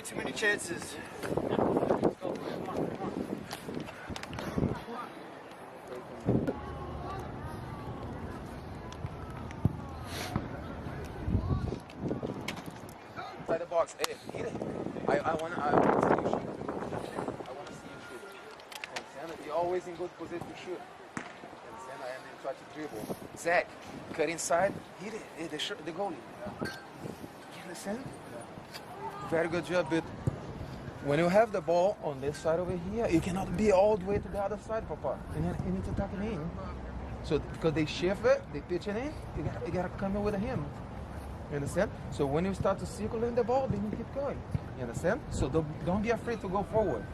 way too many chances. Inside the box. Hey, hit it. I want to see you shoot. I want to see you shoot. Understand? You're always in good position to shoot. Understand? And then try to dribble. Zach, cut inside, hit it. Hey, the goalie. You understand? Very good job, but when you have the ball on this side over here, you cannot be all the way to the other side, Papa. You need to tuck it in. So because they shift it, they pitch it in, you gotta come in with him. You understand? So when you start to circle in the ball, then you keep going. You understand? So don't be afraid to go forward.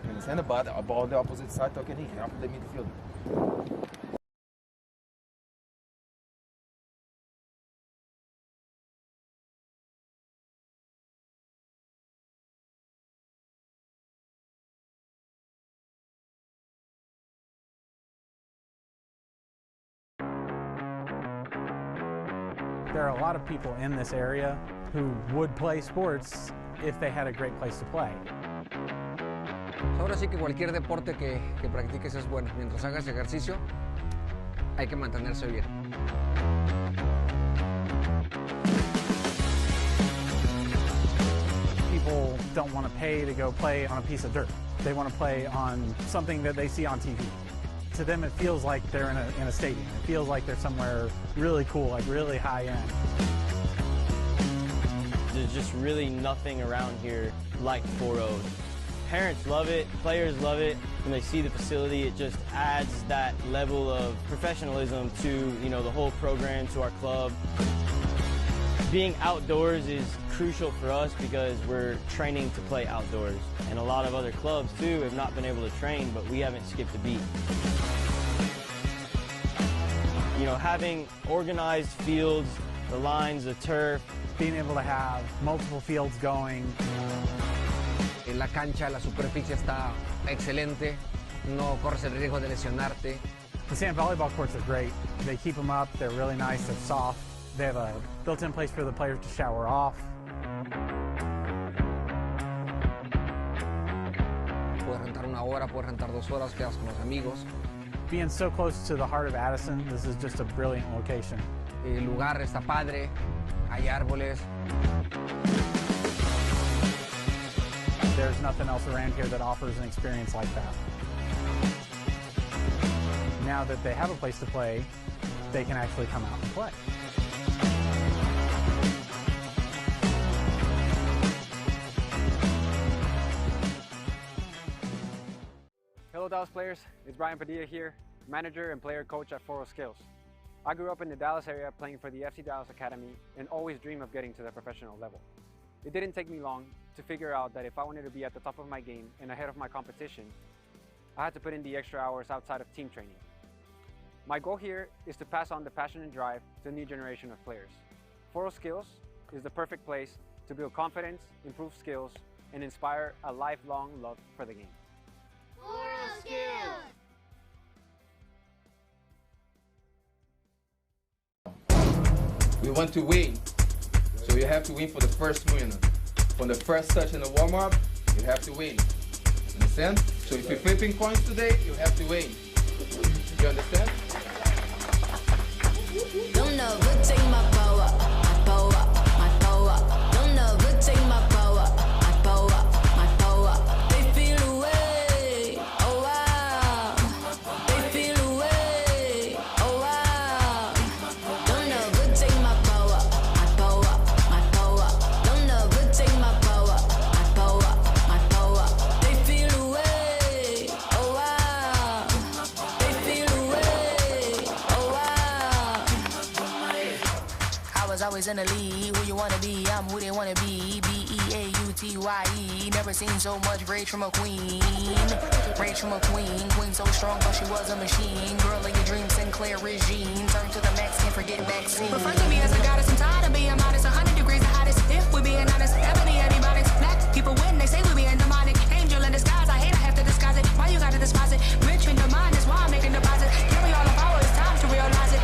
You understand? But a ball on the opposite side, tuck it in after the midfield. There are a lot of people in this area who would play sports if they had a great place to play. Ahora sí que cualquier deporte que practiques es bueno. Mientras hagas ejercicio, hay que mantenerse bien. People don't want to pay to go play on a piece of dirt. They want to play on something that they see on TV. To them, it feels like they're in a stadium. It feels like they're somewhere really cool, like really high end. There's just really nothing around here like Foro. Parents love it, players love it. When they see the facility, it just adds that level of professionalism to, you know, the whole program, to our club. Being outdoors is crucial for us because we're training to play outdoors. And a lot of other clubs, too, have not been able to train, but we haven't skipped a beat. You know, having organized fields, the lines, the turf, being able to have multiple fields going. La cancha, la superficie está excelente. No corres el riesgo de lesionarte. The sand volleyball courts are great. They keep them up. They're really nice. They're soft. They have a built-in place for the players to shower off. Puedes rentar una hora, puedes rentar 2 horas, quedas con los amigos. Being so close to the heart of Addison, this is just a brilliant location. El lugar está padre, hay árboles. There's nothing else around here that offers an experience like that. Now that they have a place to play, they can actually come out and play. Hello Dallas players, it's Brian Padilla here, manager and player coach at Foro Skills. I grew up in the Dallas area playing for the FC Dallas Academy and always dreamed of getting to the professional level. It didn't take me long to figure out that if I wanted to be at the top of my game and ahead of my competition, I had to put in the extra hours outside of team training. My goal here is to pass on the passion and drive to a new generation of players. Foro Skills is the perfect place to build confidence, improve skills, and inspire a lifelong love for the game. Foro Skills! We want to win, so you have to win for the first minute. From the first touch in the warm-up, you have to win. Understand? So if you're flipping coins today, you have to win. You understand? Don't ever take my power, my power, my power. Don't ever take my power, my power, my power. They feel away, oh wow. They feel away, oh wow. Don't ever take my power, my power, my power. Don't ever take my power, my power, my power. They feel away, oh wow. They feel away, oh wow. I was always in the lead. Who you wanna be? I'm who they wanna be. B-E-A-U-T-Y-E. Never seen so much rage from a queen. Rage from a queen. Queen so strong, but she was a machine. Girl of your dreams, Sinclair regime. Turn to the max, can't forget vaccine. Refer to me as a goddess. I'm tired of being modest. 100 degrees the hottest. If we're being honest, ebony antibiotics. Black people win, they say we being demonic. Angel in disguise, I hate I have to disguise it. Why you gotta despise it? Rich in the mind is why I'm making deposit. Give me all the power, it's time to realize it.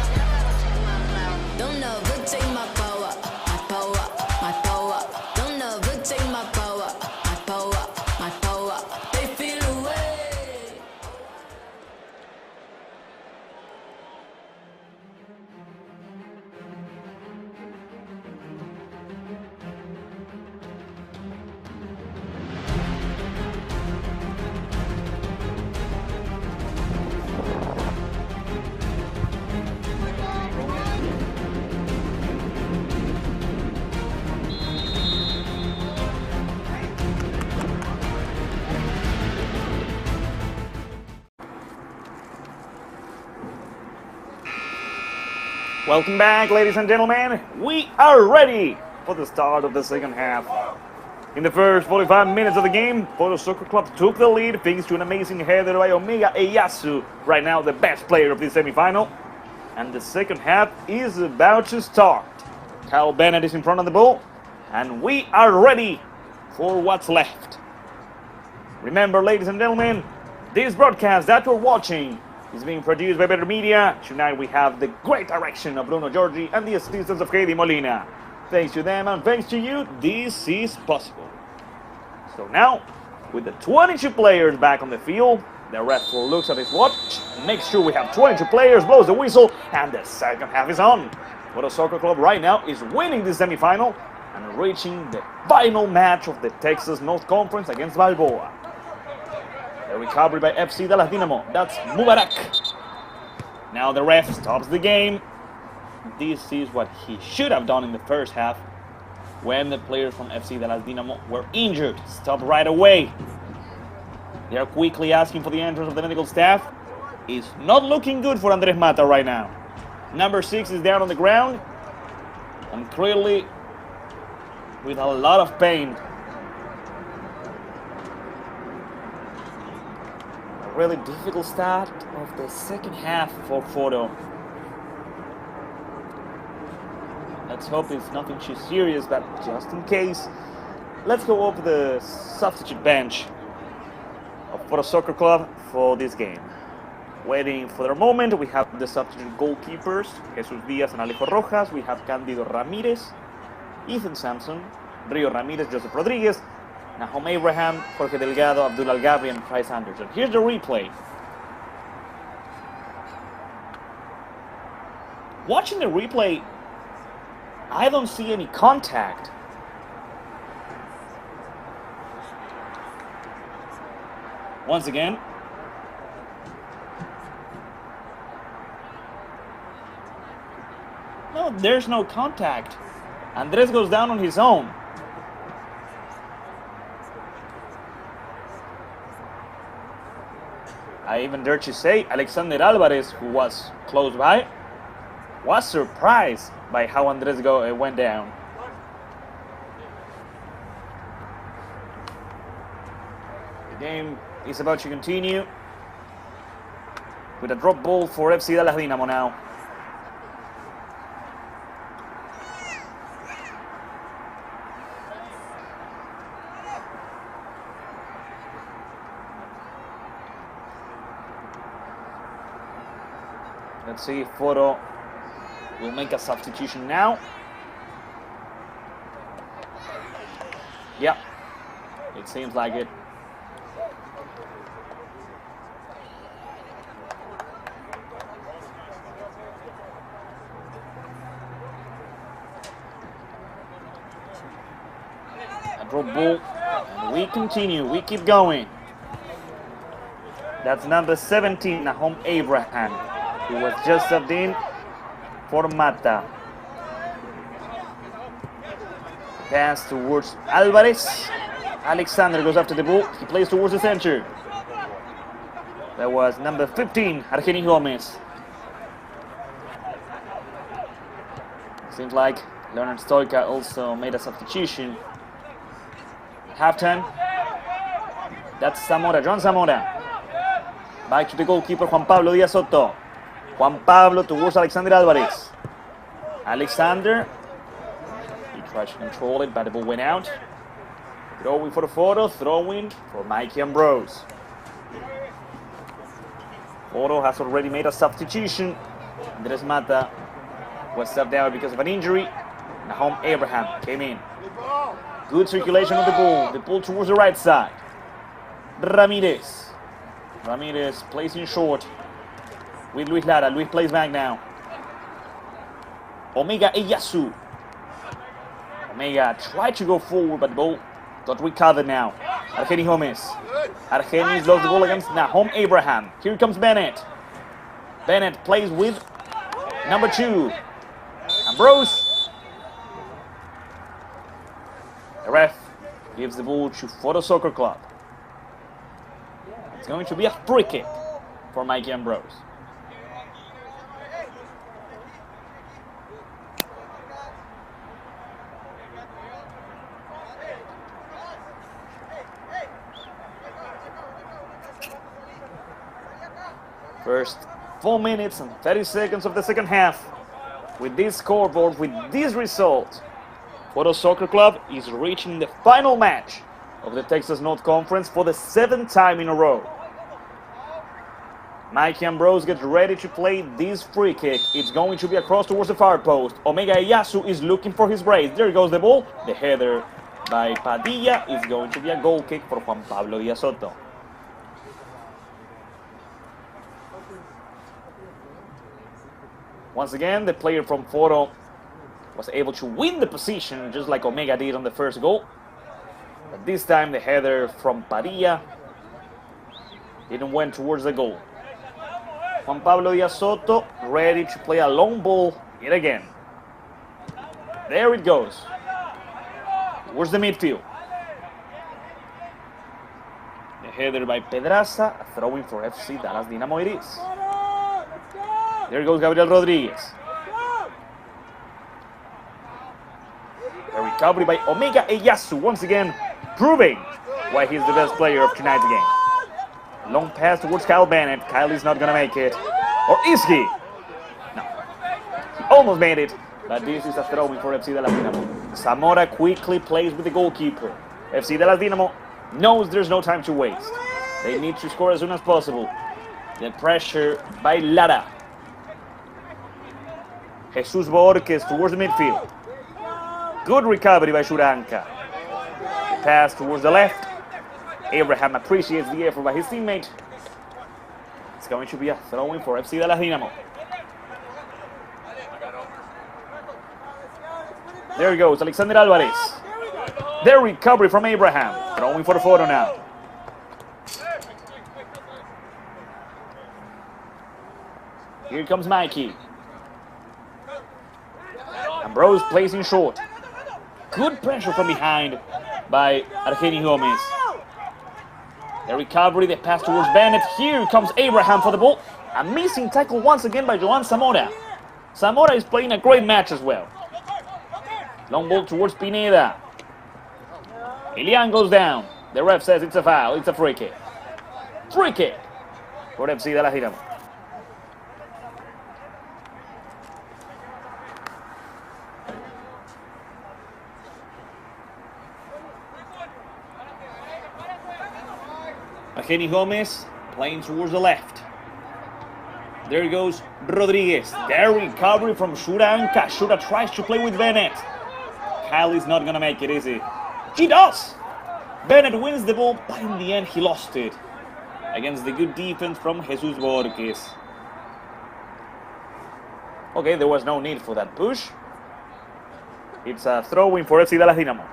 Don't ever take my power, my power, my power. Don't ever take my power. Welcome back, ladies and gentlemen. We are ready for the start of the second half. In the first 45 minutes of the game, Foro Soccer Club took the lead thanks to an amazing header by Omega Eyasu, right now the best player of this semi-final. And the second half is about to start. Kyle Bennett is in front of the ball, and we are ready for what's left. Remember, ladies and gentlemen, this broadcast that you're watching is being produced by Better Media. Tonight we have the great direction of Bruno Giorgi and the assistance of Heidi Molina. Thanks to them and thanks to you, this is possible. So now, with the 22 players back on the field, the ref looks at his watch, makes sure we have 22 players, blows the whistle, and the second half is on. Foro Soccer Club right now is winning the semi-final and reaching the final match of the Texas North Conference against Balboa. The recovery by FC Dallas Dynamo. That's Mubarak. Now the ref stops the game. This is what he should have done in the first half when the players from FC Dallas Dynamo were injured. Stop right away. They are quickly asking for the entrance of the medical staff. It's not looking good for Andres Mata right now. Number 6 is down on the ground and clearly with a lot of pain. Really difficult start of the second half for Foro. Let's hope it's nothing too serious, but just in case, let's go over the substitute bench of Foro Soccer Club for this game. Waiting for their moment, we have the substitute goalkeepers, Jesus Diaz and Alejo Rojas. We have Candido Ramirez, Ethan Sampson, Rio Ramirez, Joseph Rodriguez, Nahom Abraham, Jorge Delgado, Abdul Algabri, and Price Anderson. Here's the replay. Watching the replay, I don't see any contact. Once again. No, there's no contact. Andres goes down on his own. I even dare to say Alexander Alvarez, who was close by, was surprised by how Andres went down. The game is about to continue with a drop ball for FC Dallas Dynamo now. Let's see if Foro will make a substitution now. Yeah, it seems like it. A drop ball, and we continue, we keep going. That's number 17, Nahom Abraham, who was just subbed in for Mata. Pass towards Alvarez. Alexander goes after the ball. He plays towards the center. That was number 15, Argeni Gomez. Seems like Leonard Stoica also made a substitution. Halftime. That's Zamora, John Zamora. Back to the goalkeeper, Juan Pablo Díaz Soto. Juan Pablo towards Alexander Alvarez. Alexander, he tried to control it, but the ball went out. Throwing for the Foro, throwing for Mikey Ambrose. Foro has already made a substitution. Andres Mata was subbed out because of an injury. Nahom Abraham came in. Good circulation of the ball towards the right side. Ramirez. Ramirez plays in short with Luis Lara. Luis plays back now. Omega Eyasu. Omega tried to go forward, but the ball got recovered now. Argeni Gomez. Argeni lost the ball against Nahom Abraham. Here comes Bennett. Bennett plays with number 2, Ambrose. The ref gives the ball to Foro Soccer Club. It's going to be a free kick for Mikey Ambrose. First 4 minutes and 30 seconds of the second half. With this scoreboard, with this result, Foro Soccer Club is reaching the final match of the Texas North Conference for the 7th time in a row. Mikey Ambrose gets ready to play this free kick. It's going to be across towards the far post. Omega Eyasu is looking for his brace. There goes the ball. The header by Padilla is going to be a goal kick for Juan Pablo Díaz Soto. Once again, the player from Foro was able to win the position just like Omega did on the first goal. But this time the header from Padilla didn't went towards the goal. Juan Pablo Díaz Soto ready to play a long ball yet again. There it goes. Towards the midfield. The header by Pedraza, a throw-in for FC Dallas Dynamo it is. There goes Gabriel Rodriguez. A recovery by Omega Eyasu, once again proving why he's the best player of tonight's game. Long pass towards Kyle Bennett. Kyle is not going to make it. Or is he? No. He almost made it, but this is a throw-in for FC Dallas Dynamo. Zamora quickly plays with the goalkeeper. FC Dallas Dynamo knows there's no time to waste. They need to score as soon as possible. The pressure by Lara. Jesus Borges towards the midfield. Good recovery by Shuranka. Pass towards the left. Abraham appreciates the effort by his teammate. It's going to be a throw-in for FC Dallas Dynamo. There he goes, Alexander Alvarez. Their recovery from Abraham. Throwing for the Foro now. Here comes Mikey. Ambrose plays in short. Good pressure from behind by Argeni Gomez. The recovery, the pass towards Bennett. Here comes Abraham for the ball. A missing tackle once again by Joan Zamora. Zamora is playing a great match as well. Long ball towards Pineda. Ilian goes down. The ref says it's a foul. It's a free kick. Free kick for FC Dallas Dynamo. Argeni Gomez playing towards the left. There goes Rodriguez. Their recovery from Shuranka. Shura tries to play with Bennett. Kyle is not going to make it, is he? He does! Bennett wins the ball, but in the end he lost it. Against the good defense from Jesus Borges. Okay, there was no need for that push. It's a throw-in for FC Dallas Dynamo.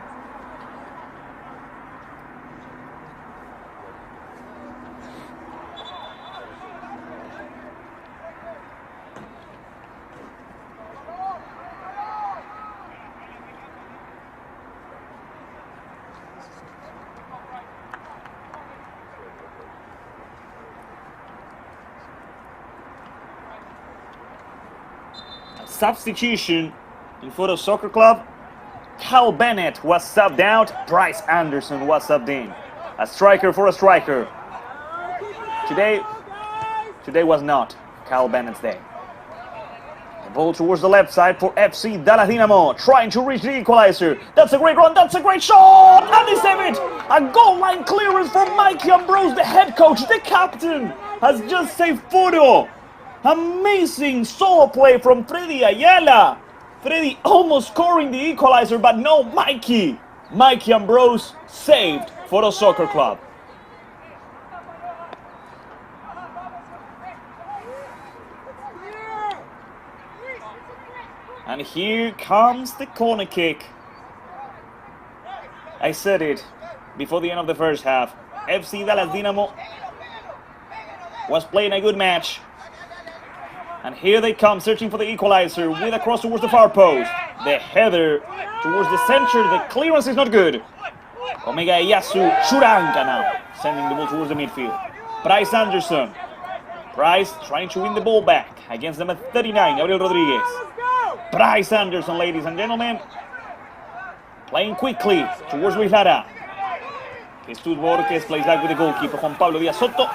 Substitution in Foro Soccer Club. Kyle Bennett was subbed out. Bryce Anderson was subbed in. A striker for a striker. Today was not Kyle Bennett's day. The ball towards the left side for FC Dallas Dynamo. Trying to reach the equalizer. That's a great run. That's a great shot. And they save it. A goal line clearance from Mikey Ambrose, the head coach, the captain, has just saved Foro. Amazing solo play from Freddy Ayala. Freddy almost scoring the equalizer, but no, Mikey Ambrose saved Foro Soccer Club. And here comes the corner kick. I said it before the end of the first half. FC Dallas Dynamo was playing a good match. And here they come, searching for the equalizer with a cross towards the far post. The header towards the center. The clearance is not good. Omega Eyasu, Shuranka now, sending the ball towards the midfield. Bryce Anderson. Bryce trying to win the ball back against them at 39, Gabriel Rodriguez. Bryce Anderson, ladies and gentlemen, playing quickly towards Luis Lara. Jesus Borges plays back with the goalkeeper, Juan Pablo Díaz Soto.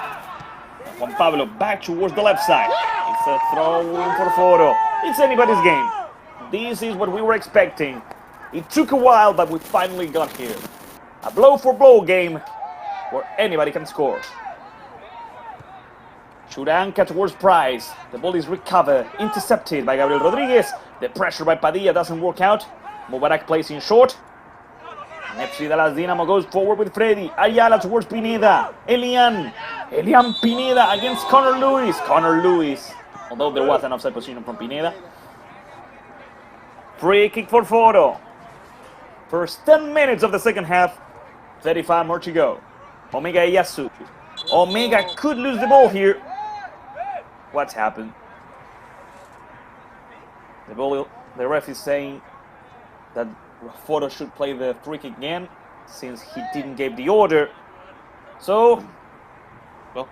Juan Pablo back towards the left side. It's a throw in for Foro. It's anybody's game. This is what we were expecting. It took a while, but we finally got here. A blow-for-blow game where anybody can score. Churanca towards Price. The ball is recovered, intercepted by Gabriel Rodriguez. The pressure by Padilla doesn't work out. Mubarak plays in short. And FC Dallas Dynamo goes forward with Freddy. Ayala towards Pineda. Elian Pineda against Connor Lewis. Although there was an offside position from Pineda. Free kick for Foro. First 10 minutes of the second half. 35 more to go. Omega Iyasu. Omega could lose the ball here. What's happened? The ref is saying that Foro should play the free kick again since he didn't give the order. So, well,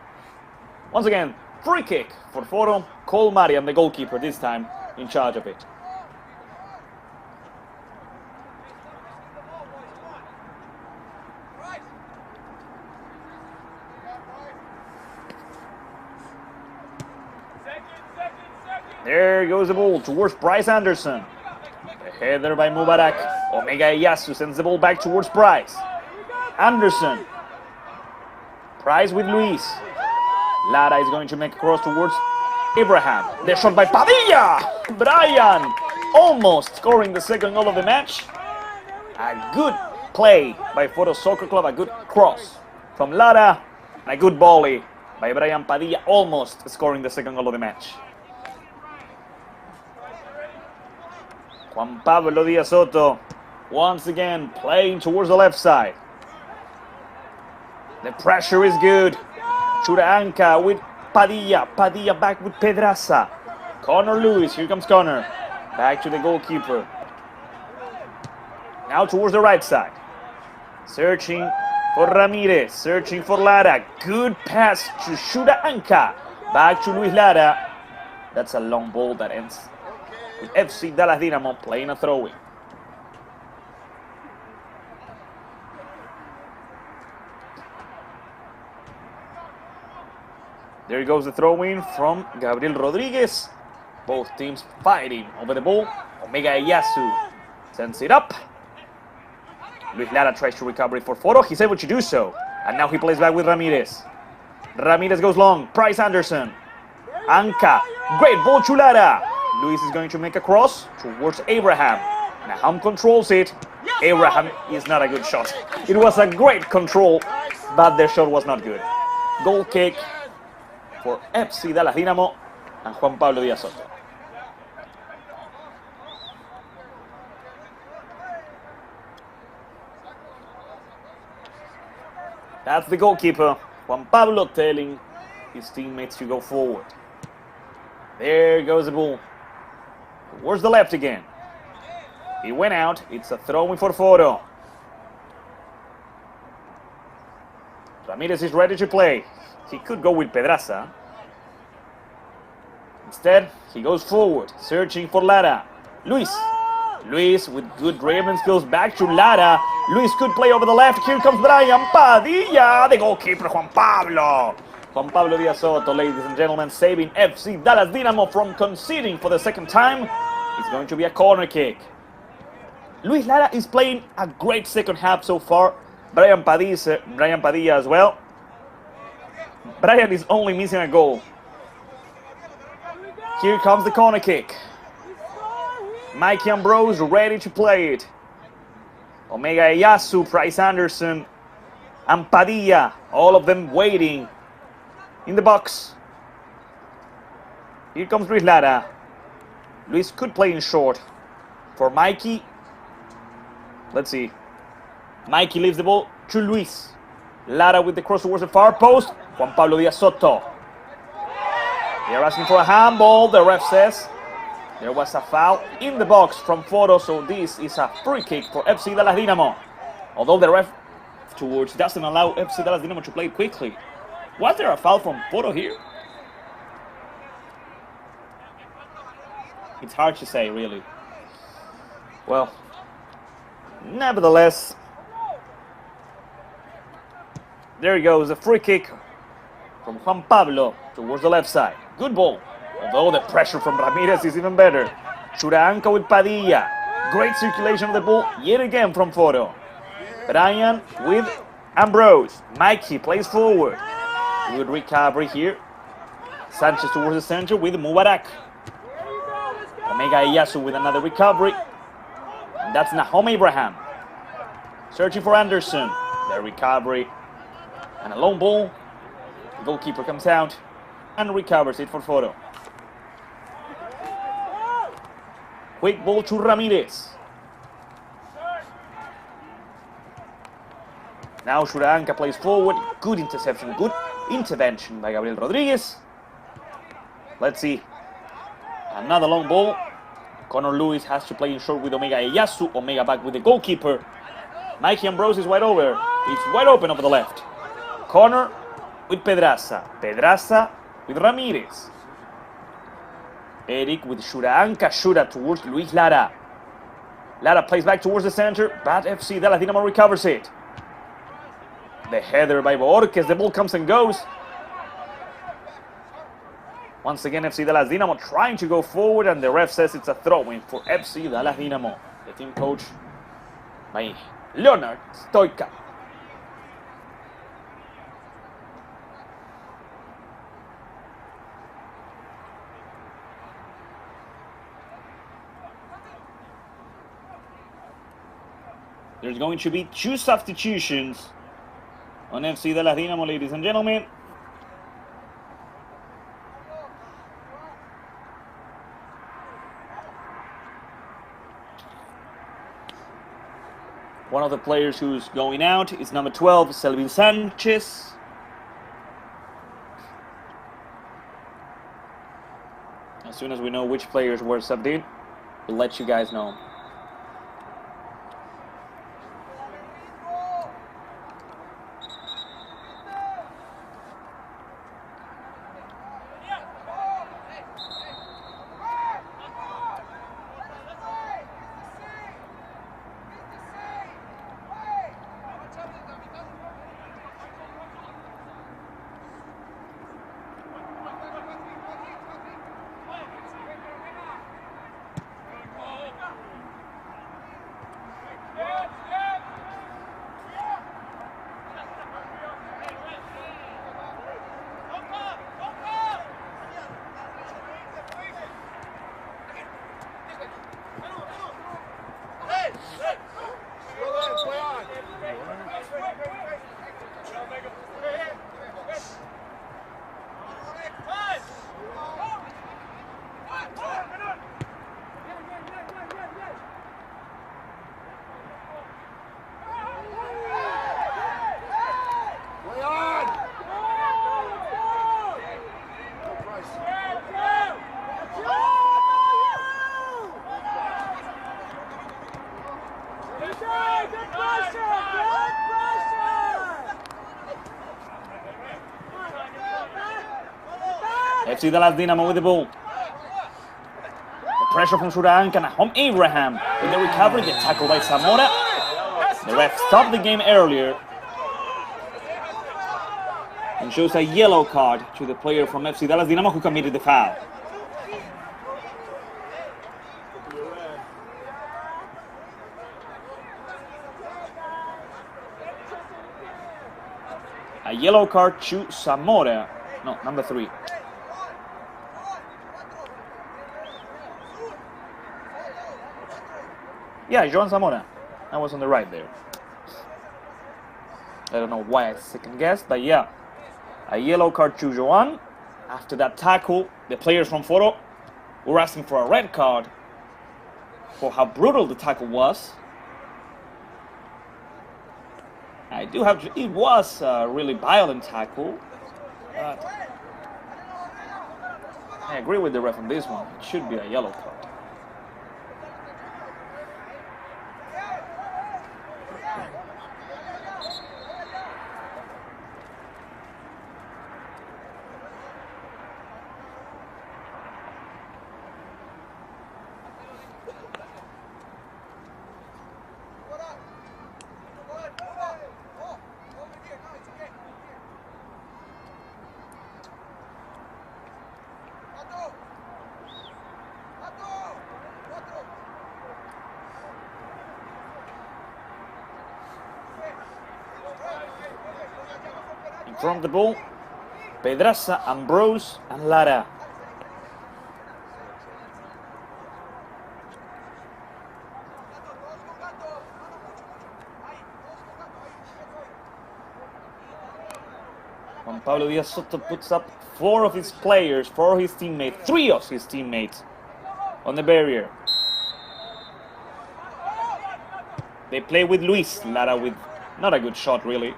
once again, free kick for Foro. Cole Mariam, the goalkeeper, this time in charge of it. There goes the ball towards Bryce Anderson. A header by Mubarak. Omega Iyasu sends the ball back towards Price. Anderson. Price with Luis. Lara is going to make a cross towards Abraham. The shot by Padilla. Brian almost scoring the second goal of the match. A good play by Foro Soccer Club. A good cross from Lara. And a good volley by Brian Padilla, almost scoring the second goal of the match. Juan Pablo Diaz Soto once again playing towards the left side. The pressure is good. Churanca with Padilla. Padilla back with Pedraza. Connor Lewis. Here comes Connor. Back to the goalkeeper. Now towards the right side. Searching for Ramirez. Searching for Lara. Good pass to Churanca. Back to Luis Lara. That's a long ball that ends with FC Dallas Dynamo playing a throw-in. There goes the throw-in from Gabriel Rodriguez. Both teams fighting over the ball. Omega Iyasu sends it up. Luis Lara tries to recover it for Foro. He's able to do so. And now he plays back with Ramirez. Ramirez goes long. Price Anderson. Anka. Great ball to Lara. Luis is going to make a cross towards Abraham. Nahum controls it. Abraham is not a good shot. It was a great control, but the shot was not good. Goal kick for FC Dallas Dynamo and Juan Pablo Diaz Soto. That's the goalkeeper, Juan Pablo, telling his teammates to go forward. There goes the ball. Towards the left again. He went out. It's a throw-in for Foro. Ramirez is ready to play. He could go with Pedraza. Instead, he goes forward, searching for Lara. Luis with good dribbling skills back to Lara. Luis could play over the left. Here comes Brian Padilla. The goalkeeper, Juan Pablo. Juan Pablo Diaz Soto, ladies and gentlemen, saving FC Dallas Dynamo from conceding for the second time. It's going to be a corner kick. Luis Lara is playing a great second half so far. Brian Padilla as well. Brian is only missing a goal. Here comes the corner kick. Mikey Ambrose ready to play it. Omega Iyasu, Price Anderson, and Padilla, all of them waiting in the box. Here comes Luis Lara. Luis could play in short for Mikey. Let's see. Mikey leaves the ball to Luis. Lara with the cross towards the far post. Juan Pablo Diaz Soto. They're asking for a handball. The ref says there was a foul in the box from Foro, so this is a free kick for FC Dallas Dynamo. Although the ref towards doesn't allow FC Dallas Dynamo to play quickly. Was there a foul from Foro here? It's hard to say, really. Well, nevertheless, there goes a free kick from Juan Pablo towards the left side. Good ball. Although the pressure from Ramirez is even better. Shuraanka with Padilla. Great circulation of the ball yet again from Foro. Brian with Ambrose. Mikey plays forward. Good recovery here. Sanchez towards the center with Mubarak. Omega Iyasu with another recovery. And that's Nahom Abraham. Searching for Anderson. The recovery. And a long ball. The goalkeeper comes out and recovers it for Foro. Quick ball to Ramirez. Now Shuraanka plays forward. Good interception. Good intervention by Gabriel Rodriguez. Let's see. Another long ball. Connor Lewis has to play in short with Omega Iyasu. Omega back with the goalkeeper. Mikey Ambrose is wide over. It's wide open over the left. Connor with Pedraza. Pedraza with Ramirez. Eric with Shuraanka. Shura towards Luis Lara. Lara plays back towards the center, but FC Dallas Dynamo recovers it. The header by Borges. The ball comes and goes. Once again, FC Dallas Dynamo trying to go forward, and the ref says it's a throw-in for FC Dallas Dynamo. The team coach by Leonard Stoica. There's going to be 2 substitutions on FC Dallas Dynamo, ladies and gentlemen. One of the players who's going out is number 12, Selvin Sanchez. As soon as we know which players were subbed in, we'll let you guys know. FC Dallas Dynamo with the ball. The pressure from Shuraanka and Nahom Abraham with the recovery, the tackle by Zamora. The ref stopped the game earlier and shows a yellow card to the player from FC Dallas Dynamo who committed the foul. A yellow card to Zamora. No, number 3. Yeah, Joan Zamora. I was on the right there. I don't know why I second guessed, but yeah. A yellow card to Joan. After that tackle, the players from Foro were asking for a red card for how brutal the tackle was. I do have to, it was a really violent tackle. But I agree with the ref on this one. It should be a yellow card. front of the ball. Pedraza, Ambrose, and Lara. Juan Pablo Diaz Soto puts up 4 of his players, 4 of his teammates, 3 of his teammates on the barrier. They play with Luis Lara with not a good shot, really.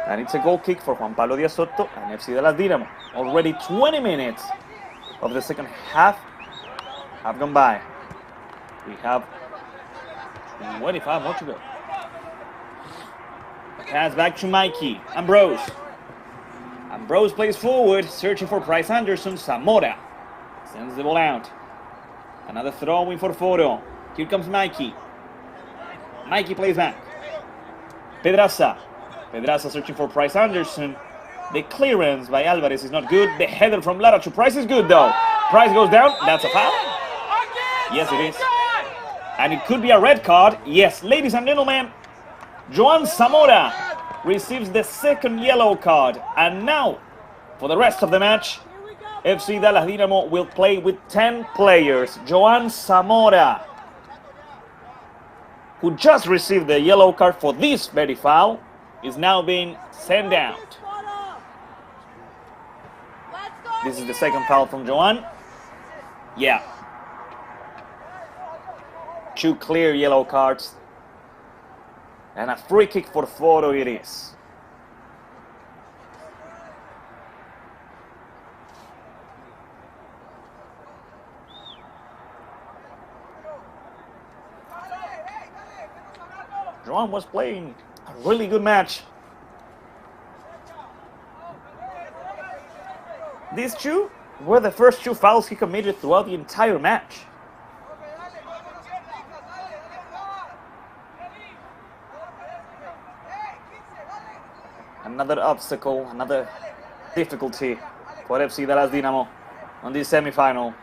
And it's a goal kick for Juan Pablo Diaz Soto and FC Dallas Dynamo. Already 20 minutes of the second half have gone by. We have 25 more to go. Pass back to Mikey. Ambrose. Ambrose plays forward, searching for Bryce Anderson. Zamora sends the ball out. Another throw in for Foro. Here comes Mikey. Mikey plays back. Pedraza. Pedraza searching for Bryce Anderson. The clearance by Alvarez is not good. The header from Lara to Price is good, though. Price goes down. That's a foul. Yes, it is. And it could be a red card. Yes, ladies and gentlemen. Joan Zamora receives the second yellow card. And now, for the rest of the match, FC Dallas Dynamo will play with 10 players. Joan Zamora, who just received the yellow card for this very foul, is now being sent out. This is the second foul from Joan. Yeah. 2 clear yellow cards. And a free kick for Foro it is. Joan was playing a really good match. These 2 were the first 2 fouls he committed throughout the entire match. Another obstacle, another difficulty for FC Dallas Dynamo on this semi-final.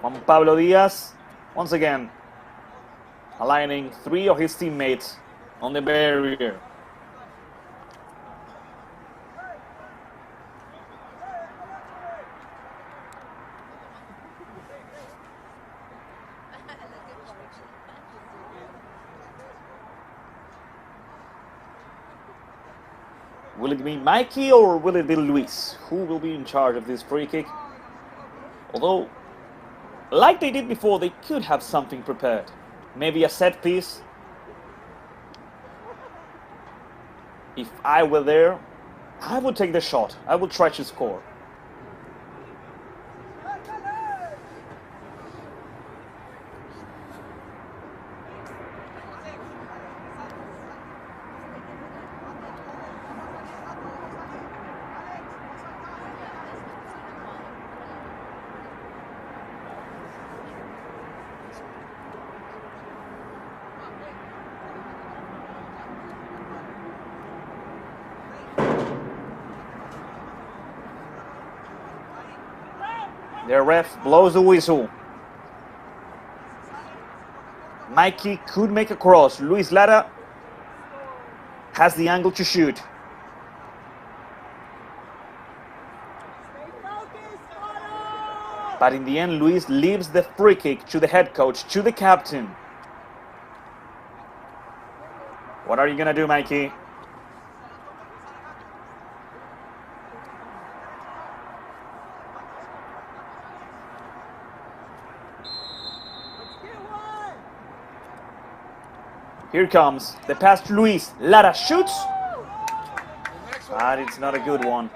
Juan Pablo Diaz, once again, aligning 3 of his teammates on the barrier. Will it be Mikey or will it be Luis? Who will be in charge of this free kick? Although, like they did before, they could have something prepared. Maybe a set piece. If I were there, I would take the shot. I would try to score. The ref blows the whistle. Mikey could make a cross. Luis Lara has the angle to shoot. But in the end, Luis leaves the free kick to the head coach, to the captain. What are you gonna do, Mikey? Here comes the pass to Luis. Lara shoots, but it's not a good one.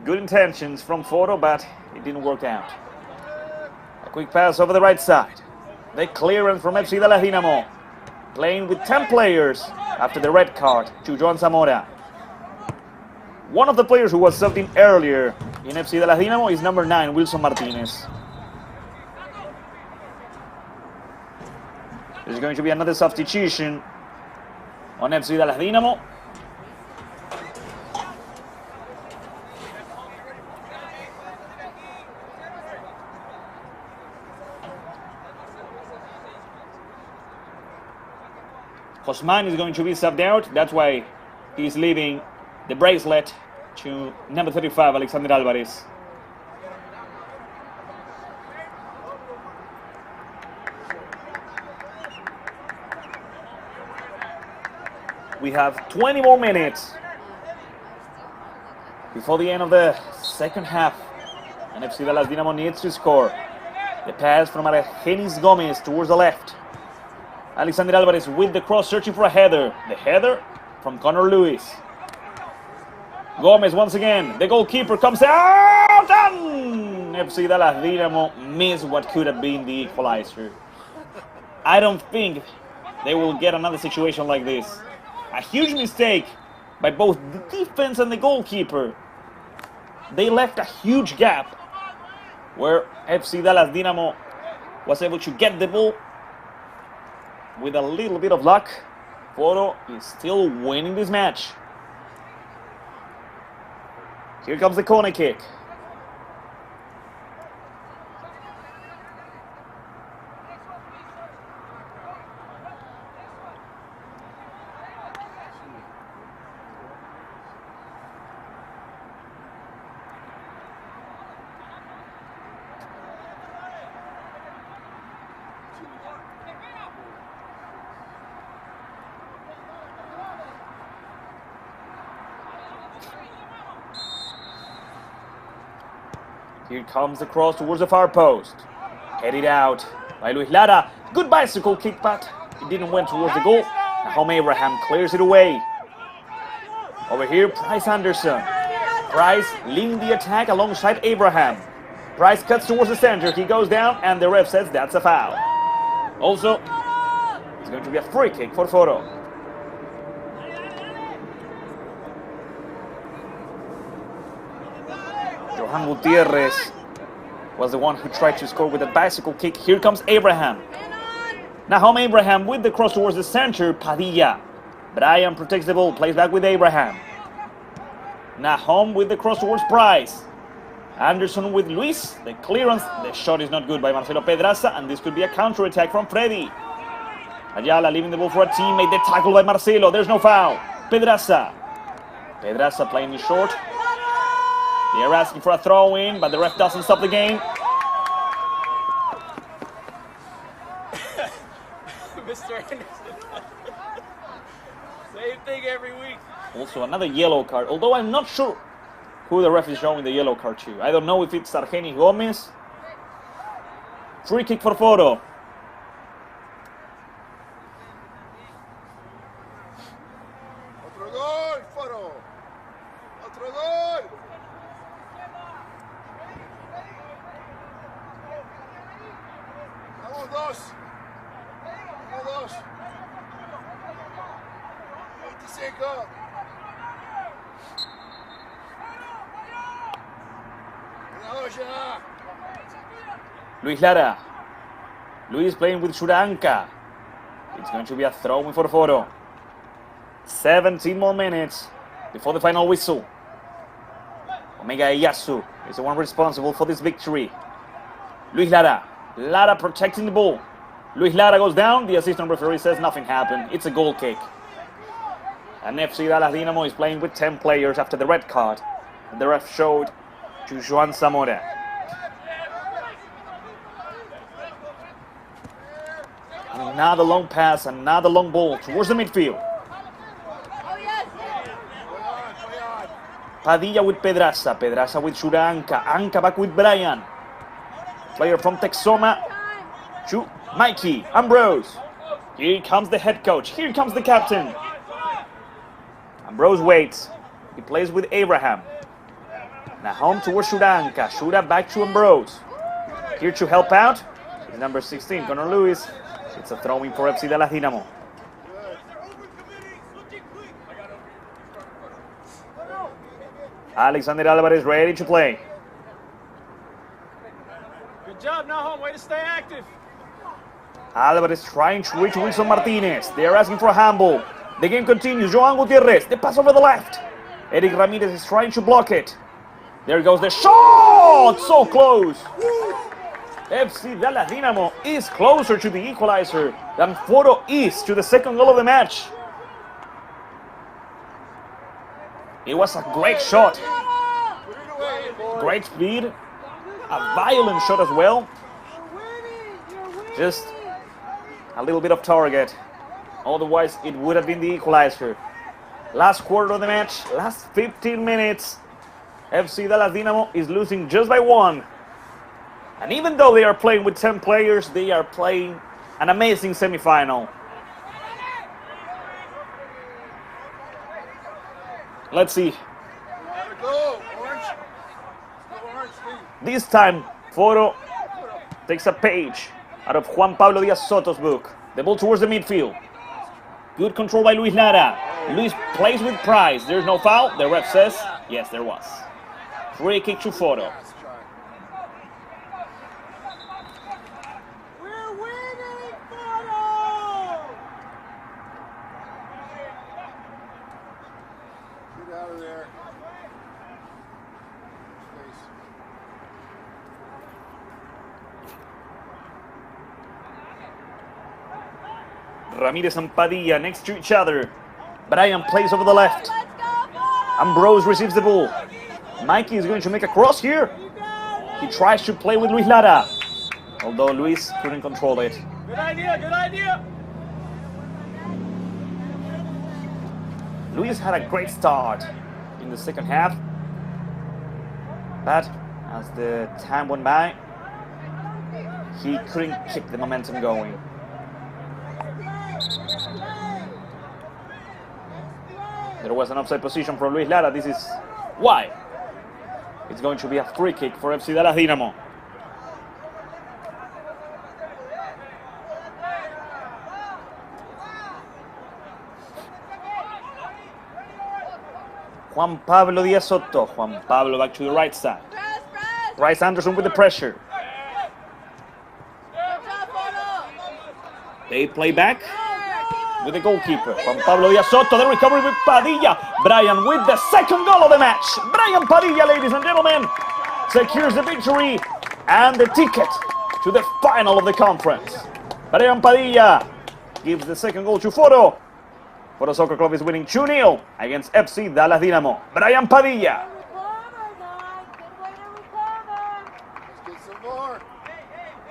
Good intentions from Foro, but it didn't work out. A quick pass over the right side. The clearance from FC Dallas Dynamo. Playing with 10 players after the red card to Joan Zamora. One of the players who was subbed in earlier in FC Dallas Dynamo is number 9, Wilson Martinez. There's going to be another substitution on FC Dallas Dynamo. Josman is going to be subbed out. That's why he's leaving the bracelet to number 35, Alexander Alvarez. We have 20 more minutes before the end of the second half. And FC Dallas Dynamo needs to score. The pass from Argenis Gomez towards the left. Alexander Alvarez with the cross, searching for a header. The header from Connor Lewis. Gomez once again. The goalkeeper comes out, and FC Dallas Dynamo missed what could have been the equalizer. I don't think they will get another situation like this. A huge mistake by both the defense and the goalkeeper. They left a huge gap where FC Dallas Dynamo was able to get the ball. With a little bit of luck, Foro is still winning this match. Here comes the corner kick. Here comes the cross towards the far post. Headed out by Luis Lara. Good bicycle kick, but it didn't went towards the goal. Nahom Abraham clears it away. Over here, Price Anderson. Price leading the attack alongside Abraham. Price cuts towards the center. He goes down, and the ref says that's a foul. Also, it's going to be a free kick for Foro. Johan Gutierrez was the one who tried to score with a bicycle kick. Here comes Abraham. Nahom Abraham with the cross towards the center. Padilla. Brian protects the ball, plays back with Abraham. Nahom with the cross towards Price. Anderson with Luis. The clearance, the shot is not good by Marcelo Pedraza, and this could be a counter-attack from Freddy. Ayala leaving the ball for a teammate. The tackle by Marcelo. There's no foul. Pedraza. Pedraza playing it short. They are asking for a throw-in, but the ref doesn't stop the game. Mr. Anderson. Same thing every week. Also another yellow card, although I'm not sure who the ref is showing the yellow card to. I don't know if it's Argenis Gomez. Free kick for Foro. Otro gol, Foro. Otro gol. Vamos dos. Vamos dos. 25. Luis Lara. Luis playing with Shuranka. It's going to be a throw-in for Foro. 17 more minutes before the final whistle. Omega Iyasu is the one responsible for this victory. Luis Lara. Lara protecting the ball. Luis Lara goes down. The assistant referee says nothing happened. It's a goal kick. And FC Dallas Dynamo is playing with 10 players after the red card. And the ref showed to Joan Zamora. Another long pass, another long ball towards the midfield. Padilla with Pedraza. Pedraza with Shuranka. Anka back with Brian. Player from Texoma to Mikey Ambrose. Here comes the head coach. Here comes the captain. Ambrose waits. He plays with Abraham. Nahom towards Shuranka. Shura back to Ambrose. Here to help out is number 16, Connor Lewis. It's a throw-in for FC Dallas Dynamo. Alexander Alvarez ready to play. Good job, Nahom. Way to stay active. Alvarez trying to reach Wilson Martinez. They are asking for a handball. The game continues. Johan Gutierrez. The pass over the left. Eric Ramirez is trying to block it. There goes the shot. So close. FC Dallas Dynamo is closer to the equalizer than Foro is to the second goal of the match. It was a great shot. Great speed. A violent shot as well. Just a little bit of target. Otherwise, it would have been the equalizer. Last quarter of the match, last 15 minutes. FC Dallas Dynamo is losing just by 1. And even though they are playing with 10 players, they are playing an amazing semifinal. Let's see. This time, Foro takes a page out of Juan Pablo Díaz Soto's book. The ball towards the midfield. Good control by Luis Lara. Luis plays with Price. There's no foul. The ref says, yes, there was. Free kick to Foro. We're winning, Foro! Get out of there. Space. Ramirez and Padilla next to each other. Brian plays over the left. Ambrose receives the ball. Mikey is going to make a cross here. He tries to play with Luis Lara, although Luis couldn't control it. Good idea, good idea. Luis had a great start in the second half, but as the time went by, he couldn't keep the momentum going. There was an offside position for Luis Lara. This is why it's going to be a free kick for FC Dallas Dynamo. Juan Pablo Díaz Soto. Juan Pablo back to the right side. Bryce Anderson with the pressure. They play back with the goalkeeper, Juan Pablo Díaz Soto. The recovery with Padilla. Brian with the second goal of the match. Brian Padilla, ladies and gentlemen, secures the victory and the ticket to the final of the conference. Brian Padilla gives the second goal to Foro. Foro Soccer Club is winning 2-0 against FC Dallas Dynamo. Brian Padilla. Let's get some more.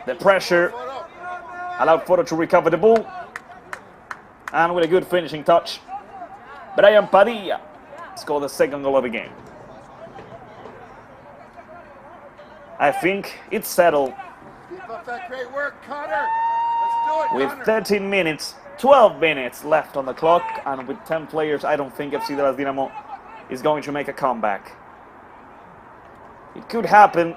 The pressure allowed Foro to recover the ball. And with a good finishing touch, Brian Padilla scored the second goal of the game. I think it's settled. Keep up that great work, Connor. Let's do it, With Connor. 13 minutes, 12 minutes left on the clock, and with 10 players, I don't think FC Dallas Dynamo is going to make a comeback. It could happen,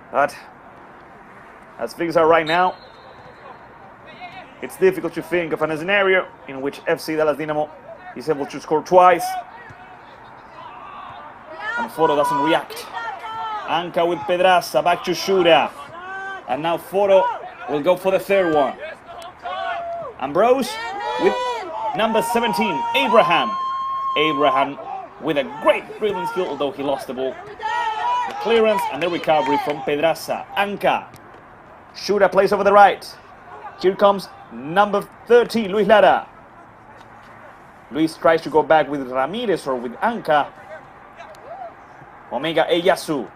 but as things are right now, it's difficult to think of a scenario in which FC Dallas Dynamo is able to score twice and Foro doesn't react. Anca with Pedraza, back to Shura. And now Foro will go for the third one. Ambrose with number 17, Abraham. Abraham with a great dribbling skill, although he lost the ball. The clearance and the recovery from Pedraza. Anca. Shura plays over the right. Here comes number 13, Luis Lara. Luis tries to go back with Ramirez or with Anca. Omega Eyasu.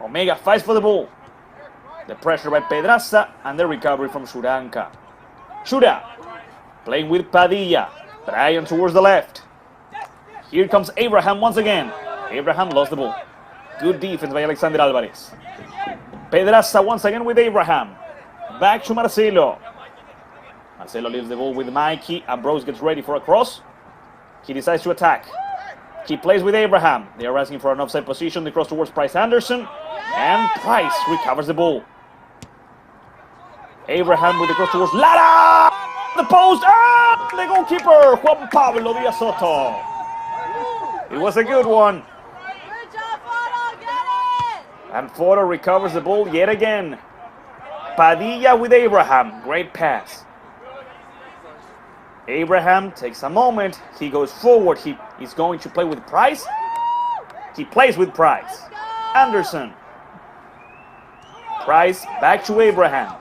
Omega fights for the ball. The pressure by Pedraza and the recovery from Shura Anca. Shura playing with Padilla. Brian towards the left. Here comes Abraham once again. Abraham lost the ball. Good defense by Alexander Alvarez. Pedraza once again with Abraham. Back to Marcelo. Marcelo leaves the ball with Mikey. Ambrose gets ready for a cross. He decides to attack. He plays with Abraham. They are asking for an offside position. They cross towards Price Anderson. And Price recovers the ball. Abraham with the cross towards Lara. The post. And the goalkeeper, Juan Pablo Díaz Soto. It was a good one. And Foro recovers the ball yet again. Padilla with Abraham. Great pass. Abraham takes a moment. He goes forward. He is going to play with Price. He plays with Price. Anderson. Price back to Abraham.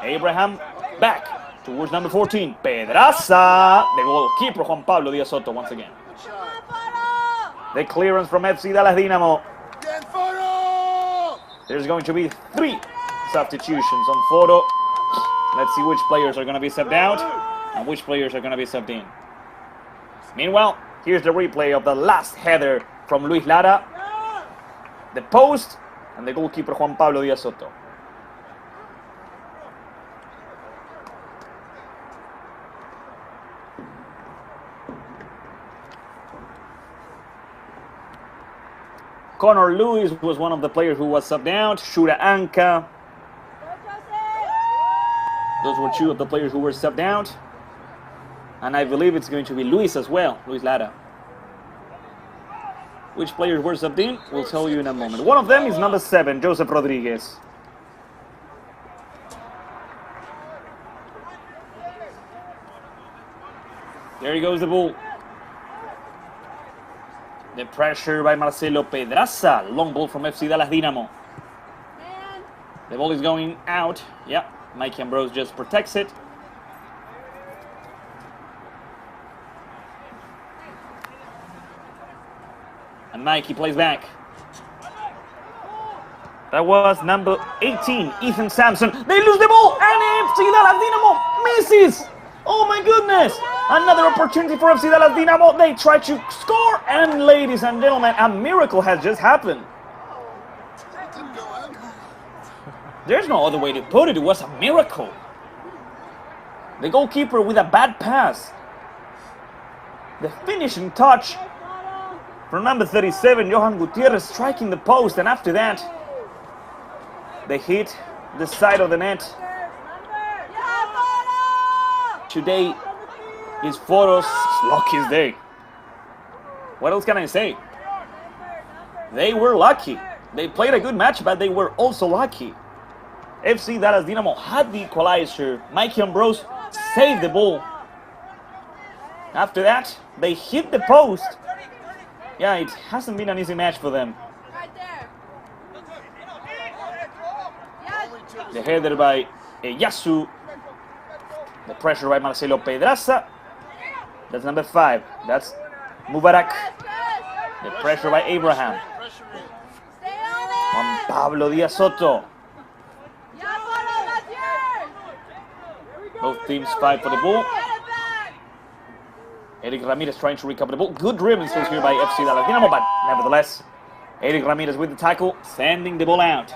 Abraham back towards number 14. Pedraza. The goalkeeper Juan Pablo Díaz Soto once again. The clearance from FC Dallas Dynamo. There's going to be 3 substitutions on Foro. Let's see which players are going to be subbed out and which players are going to be subbed in. Meanwhile, here's the replay of the last header from Luis Lara. The post and the goalkeeper Juan Pablo Díaz Soto. Connor Lewis was one of the players who was subbed out. Shura Anka. Those were 2 of the players who were subbed out. And I believe it's going to be Luis as well, Luis Lara. Which players were subbed in, we'll tell you in a moment. One of them is number 7, Joseph Rodriguez. There goes the ball. The pressure by Marcelo Pedraza. Long ball from FC Dallas Dynamo. The ball is going out. Yeah, Mike Ambrose just protects it. And Mikey plays back. That was number 18, Ethan Sampson. They lose the ball, and FC Dallas Dynamo misses. Oh my goodness! Another opportunity for FC Dallas Dynamo. They try to score, and ladies and gentlemen, a miracle has just happened. There's no other way to put it. It was a miracle. The goalkeeper with a bad pass. The finishing touch from number 37, Johan Gutierrez, striking the post, and after that, they hit the side of the net. Today is Foro's luckiest day. What else can I say? They were lucky. They played a good match, but they were also lucky. FC Dallas Dynamo had the equalizer. Mike Ambrose saved the ball. After that, they hit the post. Yeah, it hasn't been an easy match for them. The header by Yasu. The pressure by Marcelo Pedraza. That's number 5. That's Mubarak. The pressure by Abraham. Juan Pablo Díaz Soto. Both teams fight for the ball. Eric Ramirez trying to recover the ball. Good dribbling skills here by FC Dallas Dynamo, but nevertheless, Eric Ramirez with the tackle, sending the ball out.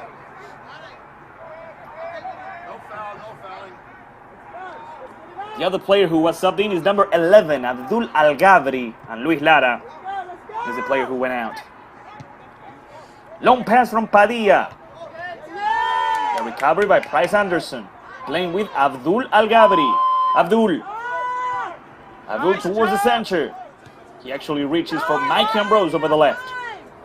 The other player who was subbed in is number 11, Abdul Algabri, and Luis Lara is the player who went out. Long pass from Padilla. The recovery by Price Anderson, playing with Abdul Algabri. Abdul towards the center. He actually reaches for Mikey Ambrose over the left.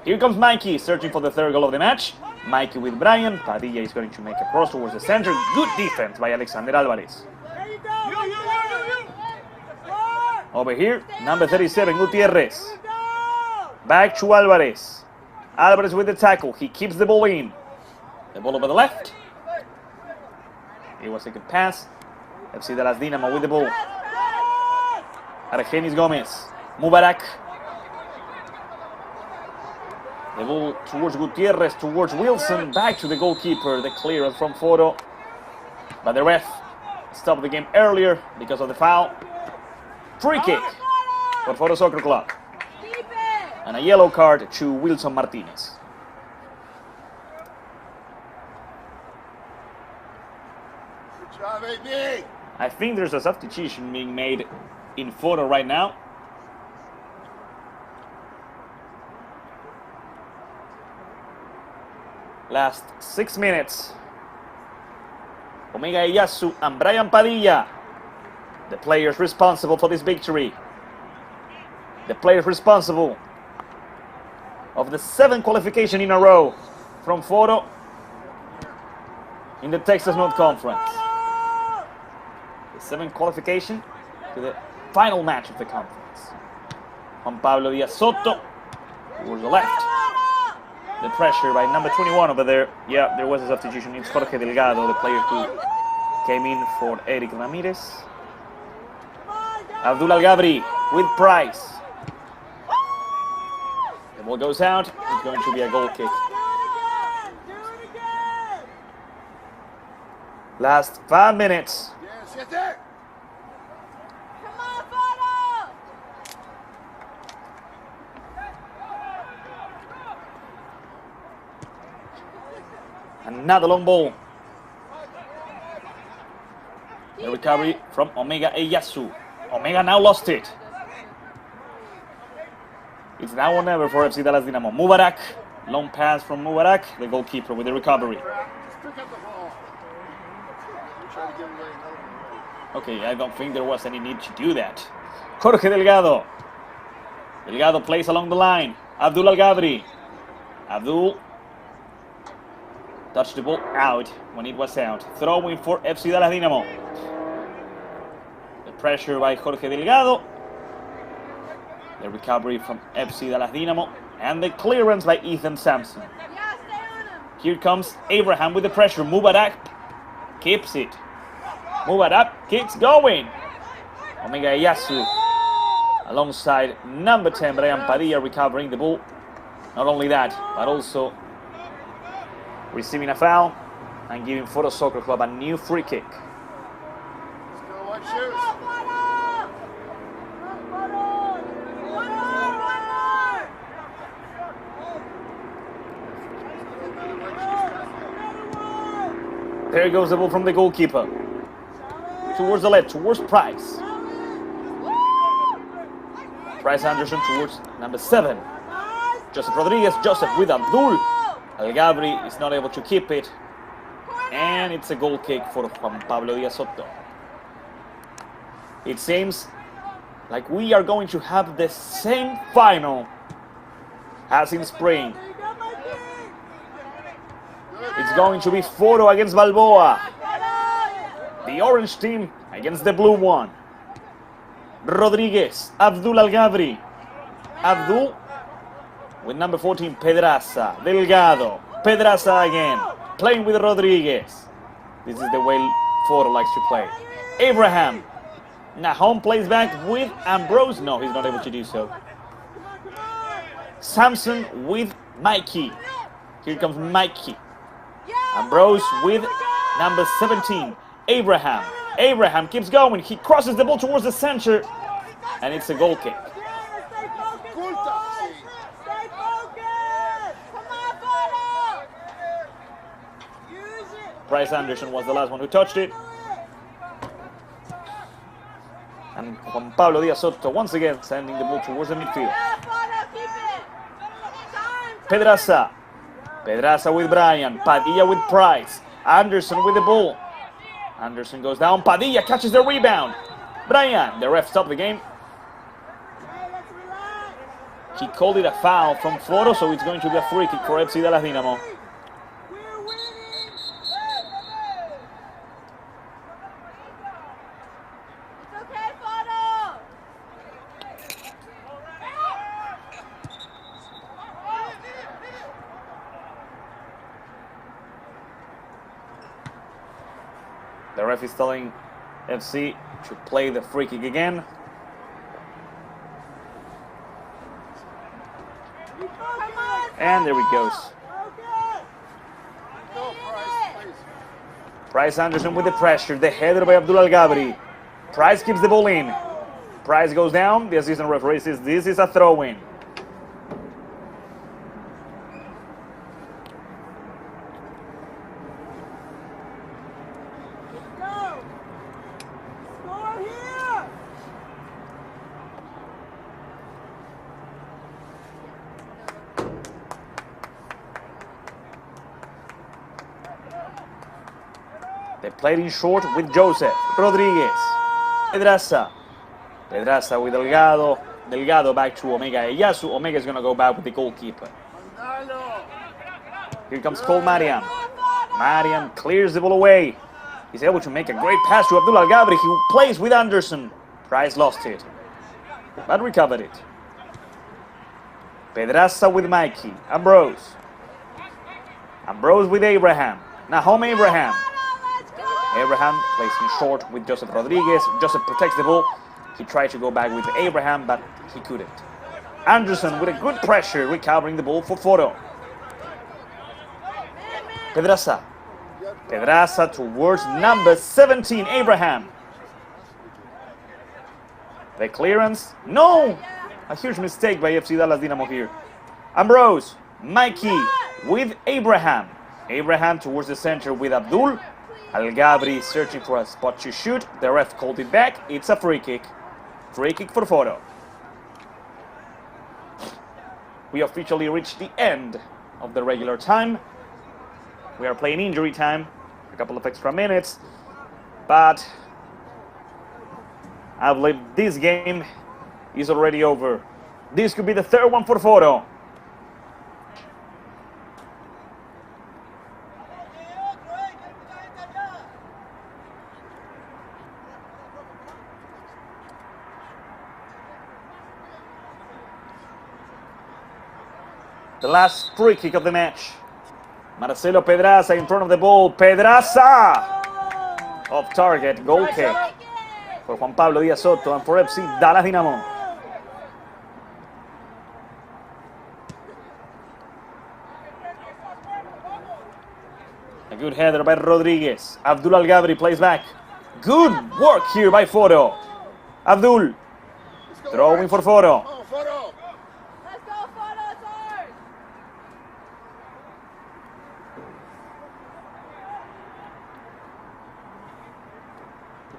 Here comes Mikey, searching for the 3rd goal of the match. Mikey with Brian. Padilla is going to make a cross towards the center. Good defense by Alexander Alvarez. Over here, number 37, Gutierrez. Back to Alvarez. Alvarez with the tackle. He keeps the ball in. The ball over the left. It was a good pass. FC Dallas Dynamo with the ball. Argenis Gomez. Mubarak. The ball towards Gutierrez, towards Wilson. Back to the goalkeeper. The clearance from Foro. But the ref stopped the game earlier because of the foul. Free kick for Foro Soccer Club. And a yellow card to Wilson Martinez. Good job, AB. I think there's a substitution being made in Foro right now. Last 6 minutes. Omega Iyasu and Brian Padilla, the players responsible for this victory. The players responsible of the 7th qualification in a row from Foro in the Texas North Conference. The 7th qualification to the final match of the conference. Juan Pablo Díaz Soto towards the left. The pressure by number 21 over there. Yeah, there was a substitution. It's Jorge Delgado, the player who came in for Eric Ramirez. Abdul Al-Gabri with Price. The ball goes out. It's going to be a goal kick. Last 5 minutes. Another long ball. The recovery from Omega Eyasu. Omega now lost it. It's now or never for FC Dallas Dynamo. Mubarak, long pass from Mubarak, the goalkeeper with the recovery. Okay, I don't think there was any need to do that. Jorge Delgado. Delgado plays along the line. Abdul Al-Gabri. Abdul touched the ball out when it was out. Throwing for FC Dallas Dynamo. The pressure by Jorge Delgado. The recovery from FC Dallas Dynamo. And the clearance by Ethan Sampson. Here comes Abraham with the pressure. Mubarak keeps it. Mubarak keeps going. Omega Eyasu alongside number 10, Brian Padilla, recovering the ball. Not only that, but also receiving a foul and giving Foro Soccer Club a new free kick. There goes the ball from the goalkeeper. Towards the left, towards Price. Price Anderson towards number 7. Joseph Rodriguez, Joseph with Abdul. Al-Gabri is not able to keep it. And it's a goal kick for Juan Pablo Díaz Soto. It seems like we are going to have the same final as in spring. It's going to be Foro against Balboa. The orange team against the blue one. Rodriguez, Abdul Al-Gabri. Abdul with number 14, Pedraza. Delgado, Pedraza again. Playing with Rodriguez. This is the way Foro likes to play. Abraham. Nahom plays back with Ambrose. No, he's not able to do so. Sampson with Mikey. Here comes Mikey. Ambrose with number 17, Abraham. Abraham keeps going. He crosses the ball towards the center. And it's a goal kick. Price Anderson was the last one who touched it. And Juan Pablo Díaz Soto once again sending the ball towards the midfield. Pedraza. Pedraza with Brian. Padilla with Price. Anderson with the ball. Anderson goes down. Padilla catches the rebound. Brian, the ref stopped the game. He called it a foul from Foro, so it's going to be a free kick for FC Dallas Dynamo. The ref is telling FC to play the free kick again. And there it goes. Price Anderson with the pressure. The header by Abdul Al-Gabri. Price keeps the ball in. Price goes down. The assistant referee says this is a throw-in. They played in short with Joseph. Rodriguez. Pedraza. Pedraza with Delgado. Delgado back to Omega Eyasu. Omega is going to go back with the goalkeeper. Here comes Cole Mariam. Mariam clears the ball away. He's able to make a great pass to Abdul Al-Gabri, who plays with Anderson. Price lost it, but recovered it. Pedraza with Mikey. Ambrose. Ambrose with Abraham. Nahom Abraham. Abraham plays in short with Joseph Rodriguez. Joseph protects the ball. He tried to go back with Abraham, but he couldn't. Anderson with a good pressure, recovering the ball for Foro. Pedraza. Pedraza towards number 17, Abraham. The clearance. No! A huge mistake by FC Dallas Dynamo here. Ambrose. Mikey with Abraham. Abraham towards the center with Abdul. Al-Gabri searching for a spot to shoot. The ref called it back. It's a free kick. Free kick for Foro. We officially reached the end of the regular time. We are playing injury time. A couple of extra minutes. But I believe this game is already over. This could be the third one for Foro. The last free kick of the match. Marcelo Pedraza in front of the ball. Pedraza! Off target, goal kick for Juan Pablo Díaz Soto and for FC Dallas Dynamo. A good header by Rodriguez. Abdul Al-Gabri plays back. Good work here by Foro. Abdul throwing for Foro.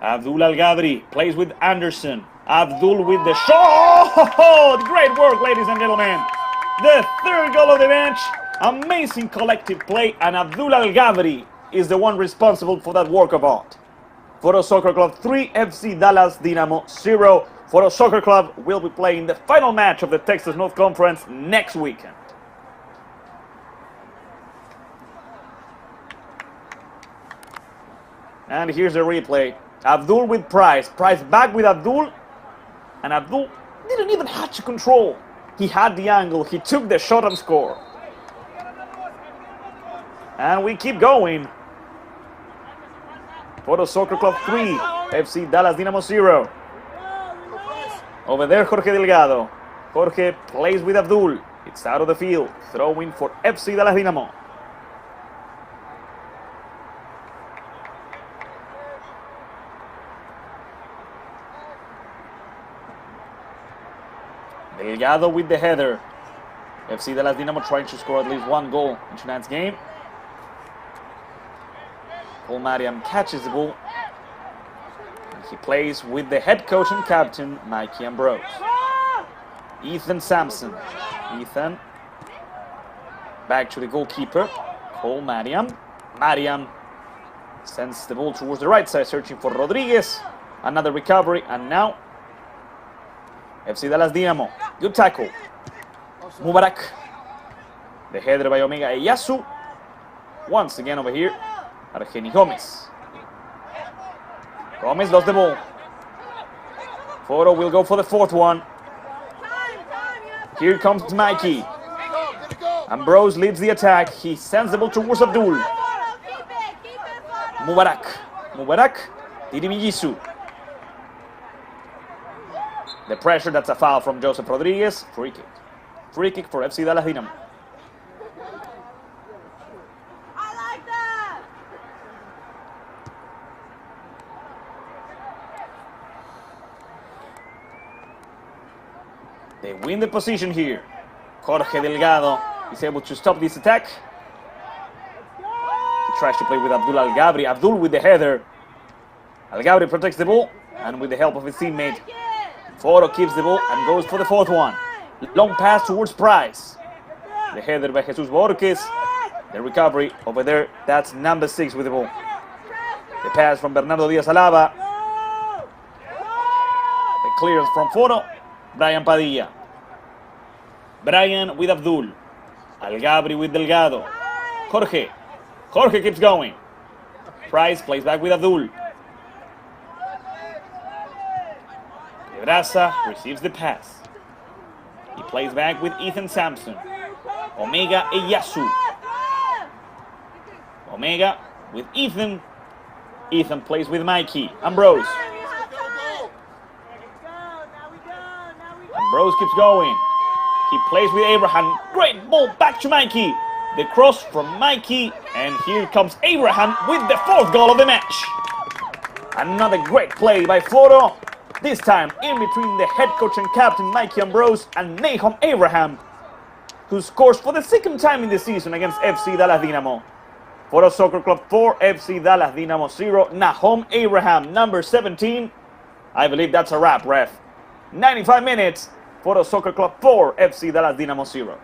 Abdul Al-Gabri plays with Anderson. Abdul with the shot. Great work, ladies and gentlemen. The third goal of the match. Amazing collective play, and Abdul Al-Gabri is the one responsible for that work of art. Foro Soccer Club 3, FC Dallas Dynamo 0. Foro Soccer Club will be playing the final match of the Texas North Conference next weekend. And here's the replay. Abdul with Price. Price back with Abdul. And Abdul didn't even have to control. He had the angle. He took the shot and scored. And we keep going. Foro Soccer Club 3. FC Dallas Dynamo 0. Over there, Jorge Delgado. Jorge plays with Abdul. It's out of the field. Throwing for FC Dallas Dynamo. Delgado with the header. FC Dallas Dynamo trying to score at least one goal in tonight's game. Cole Mariam catches the ball. And he plays with the head coach and captain, Mikey Ambrose. Ethan Sampson. Ethan. Back to the goalkeeper, Cole Mariam. Mariam sends the ball towards the right side, searching for Rodriguez. Another recovery, and now FC Dallas Dynamo. Good tackle. Mubarak. The header by Omega Eyasu. Once again over here, Argeni Gomez. Gomez lost the ball. Foro will go for the fourth one. Here comes Mikey. Ambrose leads the attack. He sends the ball towards Abdul. Mubarak. Mubarak. Dirimiyisu. The pressure, that's a foul from Joseph Rodriguez. Free kick. Free kick for FC Dallas Dynamo. I like that. They win the position here. Jorge Delgado is able to stop this attack. He tries to play with Abdul Al-Gabri. Abdul with the header. Al-Gabri protects the ball, and with the help of his teammate, Foro keeps the ball and goes for the fourth one. Long pass towards Price. The header by Jesus Borges. The recovery over there, that's number 6 with the ball. The pass from Bernardo Diaz Alaba. The clearance from Foro. Brian Padilla. Brian with Abdul. Al-Gabri with Delgado. Jorge. Jorge keeps going. Price plays back with Abdul. Pedraza receives the pass. He plays back with Ethan Sampson. Omega Eyasu. Omega with Ethan. Ethan plays with Mikey. Ambrose. Ambrose keeps going. He plays with Abraham. Great ball back to Mikey. The cross from Mikey. And here comes Abraham with the 4th goal of the match. Another great play by Foro. This time in between the head coach and captain Mikey Ambrose and Nahom Abraham, who scores for the 2nd time in the season against FC Dallas Dynamo. Foro Soccer Club 4, FC Dallas Dynamo 0. Nahom Abraham, number 17. I believe that's a wrap, ref. 95 minutes. Foro Soccer Club 4, FC Dallas Dynamo 0.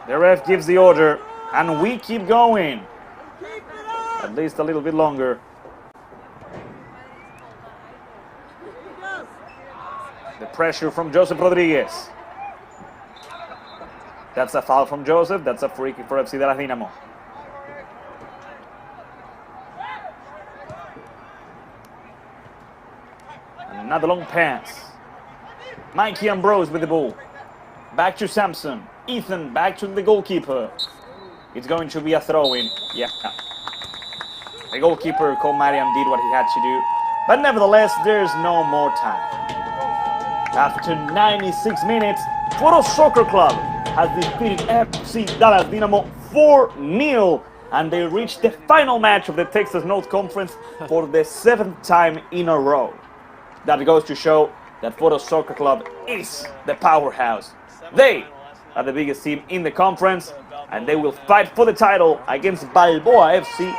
The ref gives the order, and we keep going. At least a little bit longer. The pressure from Joseph Rodriguez. That's a foul from Joseph. That's a free kick for FC Dallas Dynamo. Another long pass. Mikey Ambrose with the ball. Back to Samson. Ethan back to the goalkeeper. It's going to be a throw-in. Yeah. The goalkeeper, Cole Mariam, did what he had to do. But nevertheless, there's no more time. After 96 minutes, Foro Soccer Club has defeated FC Dallas Dynamo 4-0. And they reached the final match of the Texas North Conference for the 7th time in a row. That goes to show that Foro Soccer Club is the powerhouse. They are the biggest team in the conference, and they will fight for the title against Balboa FC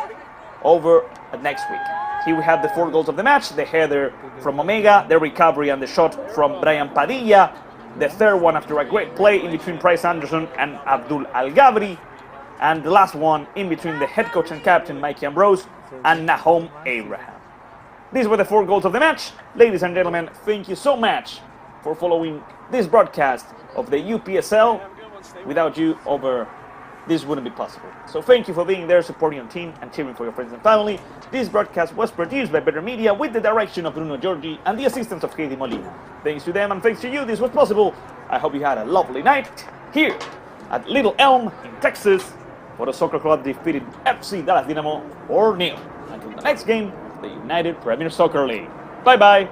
over next week. Here we have the 4 goals of the match, the header from Omega, the recovery and the shot from Brian Padilla, the 3rd one after a great play in between Price Anderson and Abdul Al-Gabri, and the last one in between the head coach and captain Mikey Ambrose and Nahom Abraham. These were the 4 goals of the match. Ladies and gentlemen, thank you so much for following this broadcast of the UPSL. Without you, this wouldn't be possible. So thank you for being there, supporting your team and cheering for your friends and family. This broadcast was produced by Better Media with the direction of Bruno Giorgi and the assistance of Katie Molina. Thanks to them and thanks to you, this was possible. I hope you had a lovely night here at Little Elm in Texas. Foro Soccer Club defeated FC Dallas Dynamo 4-0. Until the next game, the United Premier Soccer League. Bye-bye.